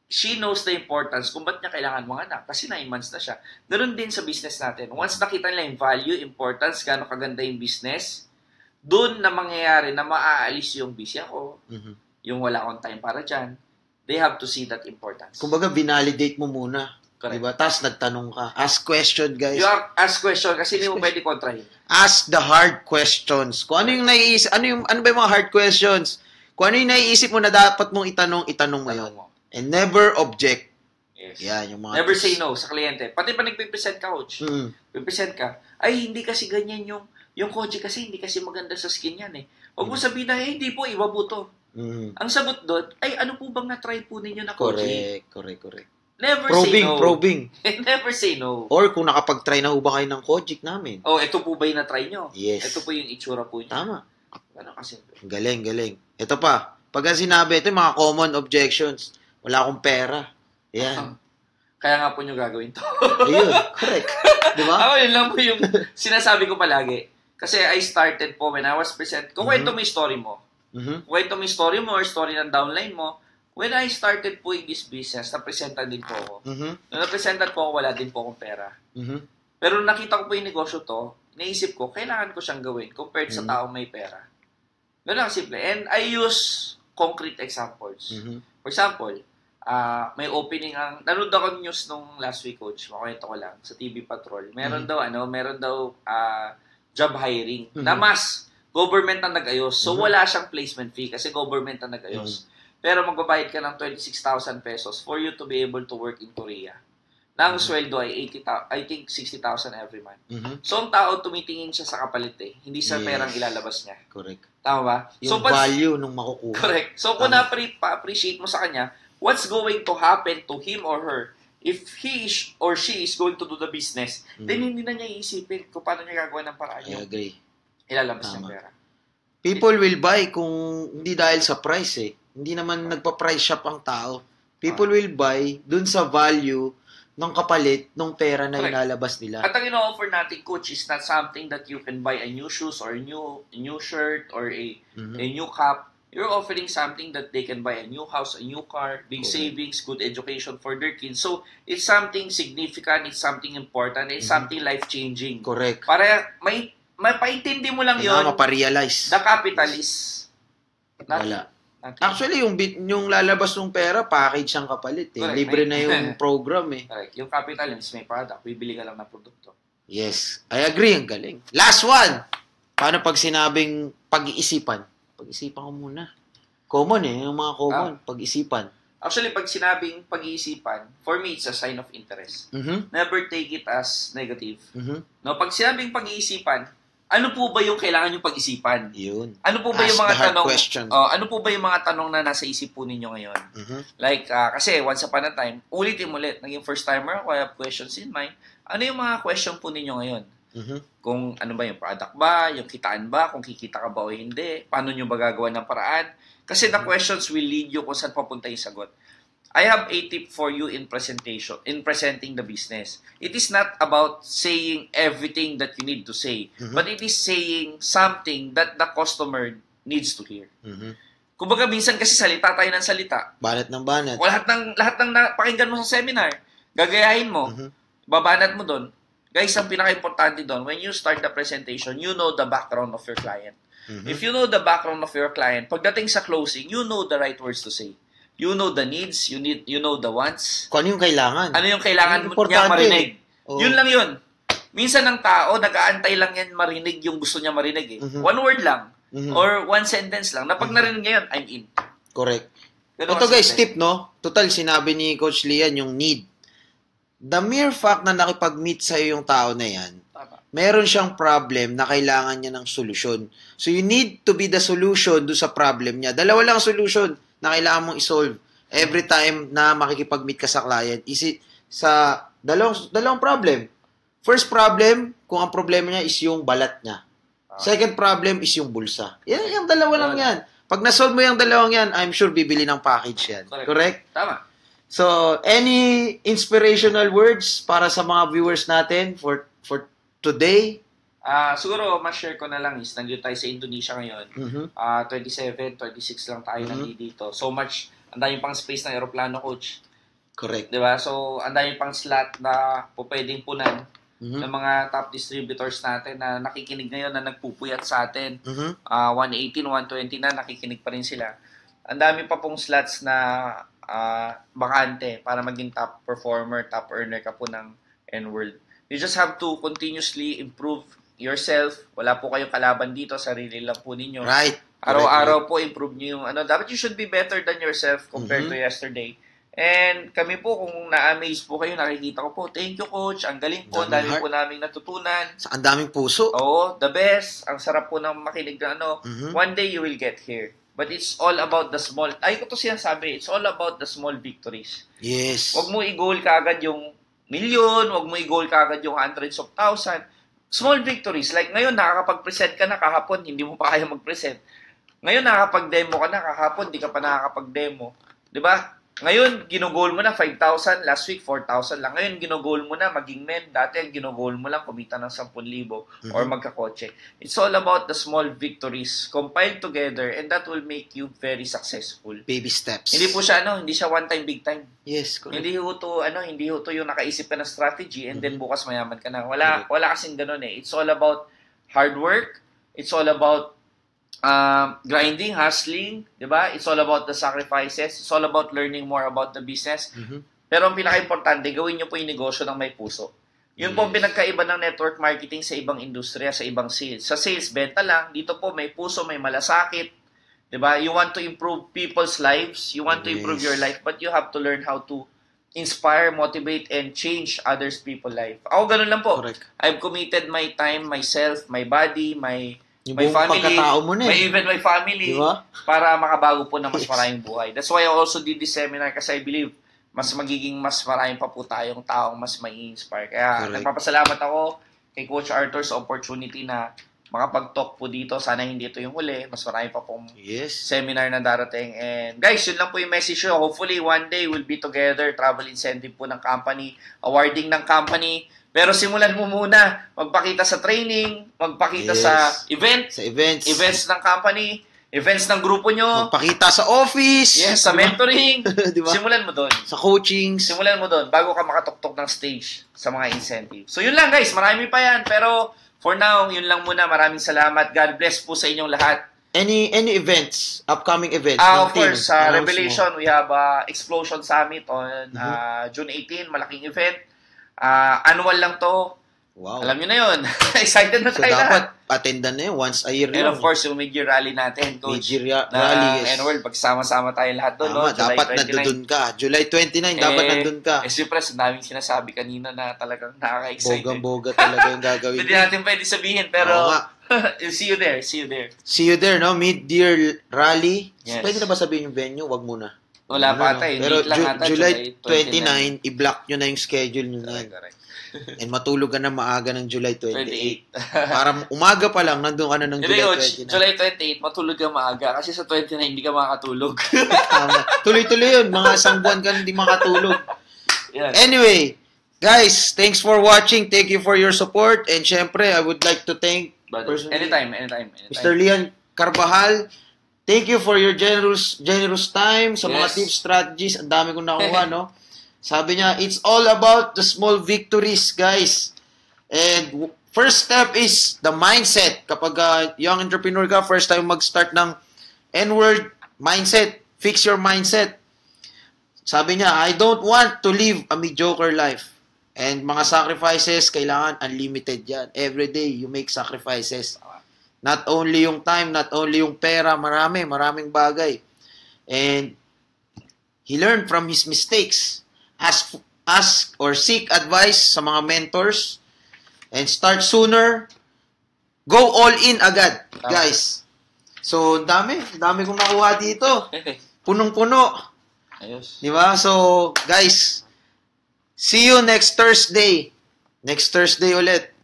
She knows the importance kung ba't niya kailangan manganak. Kasi 9 months na siya. Ganun din sa business natin. Once nakita nila yung value, importance, gaano kaganda yung business, doon na mangyayari na maaalis yung busy ako, yung wala akong time para dyan, they have to see that importance. Kumbaga, binalidate mo muna. Correct. Diba? Tapos nagtanong ka. Ask question, guys. You ask question kasi hindi mo pwede kontrahin. Ask the hard questions. Kung ano yung naiisip, ano ba yung mga hard questions? Kung ano yung naiisip mo na dapat mong itanong mo yun. And never object. Yes. Yan, yung mga Never tips. say no sa kliyente. Pati pa nagpipresent ka, coach. Pipresent ka. Ay, hindi kasi ganyan yung coach kasi hindi kasi maganda sa skin yan eh. Huwag mo sabihin na, hindi po, iba po to. Ang sagot doon, ay ano po bang na-try po ninyo na coaching? Correct. Never Probing, say no. probing. Never say no. Or kung nakapag-try na ho ba kayo ng Kojic namin? Oh, ito po ba yung na-try nyo? Yes. Ito po yung itsura po niya. Tama. Ano kasi? Galing. Ito pa. Pagka sinabi, ito yung mga common objections. Wala akong pera. Yan. Kaya nga po nyo gagawin to. Ayun, correct. Diba? Ako, yun lang po yung sinasabi ko palagi. Kasi I started po when I was present. Kung kwento mo yung story mo, kwento mo yung story mo or story ng downline mo, when I started po in this business, napresentan din po ako. Nung napresentan po ako, wala din po akong pera. Pero nung nakita ko po yung negosyo to, naisip ko, kailangan ko siyang gawin compared sa taong may pera. Ganun lang simple. And I use concrete examples. For example, may opening nanood ako news nung last week, coach, makwento ko lang, sa TV Patrol. Meron daw job hiring na mas government ang nag-ayos. So, wala siyang placement fee kasi government ang nag-ayos. Pero magbabayad ka ng 26,000 pesos for you to be able to work in Korea. Na ang sweldo ay 60,000 every month. So, ang tao, tumitingin siya sa kapalit eh. Hindi sa perang ilalabas niya. Correct. Tama ba? Yung value nung makukuha. Correct. So, kung na-appreciate mo sa kanya, what's going to happen to him or her if he or she is going to do the business, then hindi na niya iisipin kung paano niya gagawin ng paraan I yung agree. ilalabas ng pera. People will buy kung hindi dahil sa price eh. Hindi naman nagpa-price shop ang tao. People will buy dun sa value ng kapalit ng pera na inalabas nila. At ang ino-offer natin, coach, is not something that you can buy a new shoes or a new shirt or a new cap. You're offering something that they can buy a new house, a new car, big savings, good education for their kids. So, it's something significant, it's something important, it's something life-changing. Correct. Para mapaintindi mo lang yon. Maparealize. The capitalist. Wala. Actually, yung lalabas ng pera, package ang kapalit eh. Correct. Libre na yung program eh. Correct. Yung capitalist may product, bibili ka lang ng produkto. Yes. I agree. Ang galing. Last one! Paano pag sinabing pag-iisipan? Pag-isipan ko muna. Common eh. Yung mga common. Pag-isipan. Actually, pag sinabing pag-iisipan, for me, it's a sign of interest. Never take it as negative. No, pag sinabing pag-iisipan, ano po ba yung kailangan yung pag-isipan? Yun. Ano po ba Ask yung mga the hard tanong? question. Ano po ba yung mga tanong na nasa isip po ninyo ngayon? Like, kasi once upon a time, ulit, naging first timer ako, I have questions in mind. Ano yung mga question po ninyo ngayon? Kung ano ba yung product ba, yung kitaan ba, kung kikita ka ba o hindi, paano nyo ba gagawa ng paraan. Kasi the questions will lead you kung saan papunta yung sagot. I have a tip for you in presenting the business. It is not about saying everything that you need to say, but it is saying something that the customer needs to hear. Kumbaga, minsan kasi salita tayo ng salita. Banat ng banat. O lahat ng napakinggan mo sa seminar, gagayahin mo, babanat mo doon. Guys, ang pinaka-importante doon, when you start the presentation, you know the background of your client. If you know the background of your client, pagdating sa closing, you know the right words to say. You know the needs, you know the wants. Kung ano yung kailangan. Ano yung kailangan niya marinig. Yun lang yun. Minsan ng tao, nag-aantay lang yan marinig yung gusto niya marinig. One word lang. Or one sentence lang. Na pag narinig niya yun, I'm in. Correct. Ganun Ito guys, simple. tip, no? Total, sinabi ni Coach Lian yung need. The mere fact na nakipag-meet sa'yo yung tao na yan, meron siyang problem na kailangan niya ng solusyon. So, you need to be the solution do sa problem niya. Dalawa lang solution na kailangan mong isolve every time na makikipag-meet ka sa client. Sa dalawang problem. First problem, kung ang problema niya is yung balat niya. Second problem is yung bulsa. Yung dalawa lang yan. Pag na-solve mo yung dalawang yan, I'm sure bibili ng package yan. Correct? Tama. So, any inspirational words para sa mga viewers natin for today? Siguro, ma-share ko na lang is, nandito tayo sa Indonesia ngayon. 27, 26 lang tayo nandito. So much, ang dami pang space ng aeroplano, Coach. Correct. Diba? So, ang dami pang slot na pwedeng punan ng mga top distributors natin na nakikinig ngayon, na nagpupuyat sa atin. 118, 120 na, nakikinig pa rin sila. Ang dami pa pong slots na bakante para maging top performer, top earner ka po ng N-World. You just have to continuously improve yourself. Wala po kayong kalaban dito, sarili lang po ninyo. Right. Araw-araw po improve niyo yung dapat you should be better than yourself compared to yesterday. And kami po, kung na-amaze po kayo, nakikita ko po, thank you coach, ang galing po, ang dami po naming natutunan. Ang daming puso. Oo, the best. Ang sarap po ng makinig na One day you will get here. But it's all about the small, ay ko to sinasabi, it's all about the small victories. Yes. Huwag mo i-goal kagad yung million, huwag mo i-goal kagad yung hundreds of thousand. Small victories. Like ngayon, nakakapag-present ka na, kahapon, hindi mo pa kaya mag-present. Ngayon, nakakapag-demo ka na, kahapon, hindi ka pa nakakapag-demo. Diba? Ngayon, ginugol mo na 5,000, last week 4,000 lang. Ngayon, ginugol mo na maging men. Dati, ang ginugol mo lang kumita ng 10,000 or magkakotse. It's all about the small victories compiled together and that will make you very successful. Baby steps. Hindi po siya, hindi siya one time, big time. Yes, correct. Hindi ho to yung nakaisip ka ng strategy and then bukas mayaman ka na. Wala kasing ganun eh. It's all about hard work. It's all about grinding, hustling, di ba? It's all about the sacrifices. It's all about learning more about the business. Pero ang pinaka-importante, gawin nyo po yung negosyo ng may puso. Yun po ang pinagkaiba ng network marketing sa ibang industriya, sa ibang sales. Sa sales, benta lang. Dito po, may puso, may malasakit. Di ba? You want to improve people's lives. You want to improve your life. But you have to learn how to inspire, motivate, and change others people's life. Ako ganun lang po. Correct. I've committed my time, myself, my body, my buong family, pagkatao mo na even my family, diba? Para makabago po ng mas maraming buhay. That's why I also did this seminar kasi I believe mas maraming pa po tayong taong mas mai-inspire. Kaya nagpapasalamat ako kay Coach Arthur sa opportunity na makapag-talk po dito. Sana hindi ito yung huli. Mas marami pa pong seminar na darating. And guys, yun lang po yung message ko. Hopefully, one day we'll be together. Travel incentive po ng company. Awarding ng company. Pero simulan mo muna, magpakita sa training, magpakita sa events ng company, events ng grupo nyo, magpakita sa office, sa mentoring, diba? Simulan mo doon. Sa coachings. Simulan mo doon bago ka makatuktok ng stage sa mga incentives. So yun lang guys, marami pa yan. Pero for now, yun lang muna. Maraming salamat. God bless po sa inyong lahat. Any events, upcoming events? Of course, Revelation, we have Explosion Summit on June 18, malaking event. Annual lang to. Wow. Alam nyo na yun. Excited na so tayo dapat attendan na yun once a year lang. And of course, yung mid-year rally natin, Coach. Mid-year rally, yes. N-World, pagsama-sama tayo lahat doon. Tama, dapat nandun ka. July 29, dapat nandun ka. Siyempre, daming sinasabi kanina na talagang nakaka-excited. Bogang-boga talaga yung gagawin. Hindi natin pwede sabihin, pero see you there. See you there, no? Mid-year rally. Yes. Pwede na ba sabihin yung venue? Wag muna. Wala pa ata eh. Pero Date lang ata, July 29, i-block nyo na yung schedule nyo na. Correct. And matulog ka na maaga ng July 28. 28. Para umaga pa lang, nandun ka na ng Hindi, July Coach, 29. July 28, matulog ka maaga. Kasi sa 29, hindi ka makakatulog. Tama. Tuloy-tuloy yun. Mga isang buwan ka hindi makatulog. Yan. Anyway, guys, thanks for watching. Thank you for your support. And syempre, I would like to thank personally Anytime. Mr. Leon Carvajal. Thank you for your generous time sa mga Yes. tips, strategies. Ang dami kong nakuha, no? Sabi niya, it's all about the small victories, guys. And first step is the mindset. Kapag young entrepreneur ka, first time mag-start ng N-word mindset. Fix your mindset. Sabi niya, I don't want to live a mediocre life. And mga sacrifices, kailangan unlimited yan. Every day, you make sacrifices. Not only yung time, not only yung pera, maraming bagay. And he learned from his mistakes. Ask or seek advice sa mga mentors. And start sooner. Go all in agad, guys. So, dami kong nakuha dito. Punong-puno. Ayos. Di ba? So, guys, see you next Thursday. Next Thursday ulit.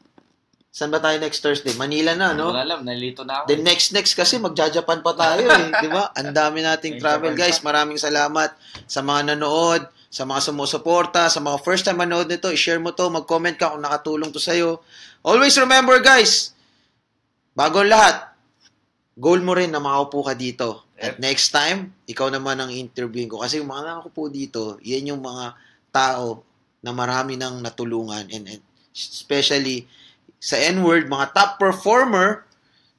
Saan ba tayo next Thursday? Manila na, no? Wala alam, nalito na ako. Then next kasi magja-Japan pa tayo eh, di ba? Ang dami nating travel, guys. Maraming salamat sa mga nanood, sa mga sumusuporta, sa mga first time manood nito. I-share mo to, mag-comment ka kung nakatulong to sa'yo. Always remember, guys, bago ang lahat, goal mo rin na makaupo ka dito. At next time, ikaw naman ang interviewin ko. Kasi yung mga nakaupo dito, yan yung mga tao na marami nang natulungan. And especially sa N-word, mga top performer,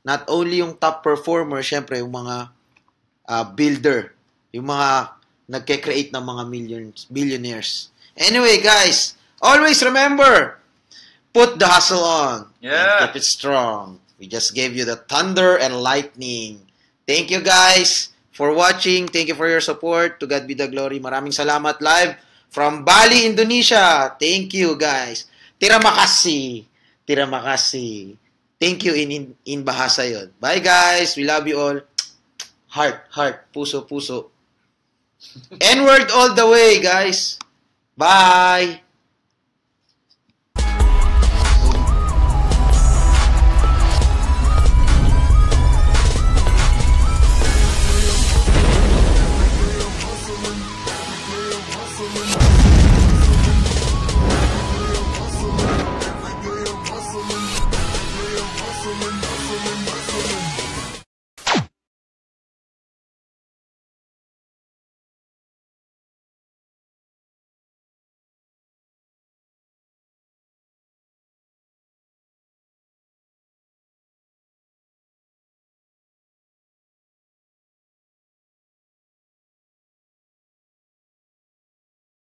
not only yung top performer, syempre yung mga builder, yung mga nagke-create ng mga billionaires. Anyway, guys, always remember, put the hustle on and keep it strong. We just gave you the thunder and lightning. Thank you, guys, for watching. Thank you for your support. To God be the glory. Maraming salamat live from Bali, Indonesia. Thank you, guys. Terima kasih. Thank you in bahasa yon. Bye, guys. We love you all. Heart. Puso. N-word all the way, guys. Bye.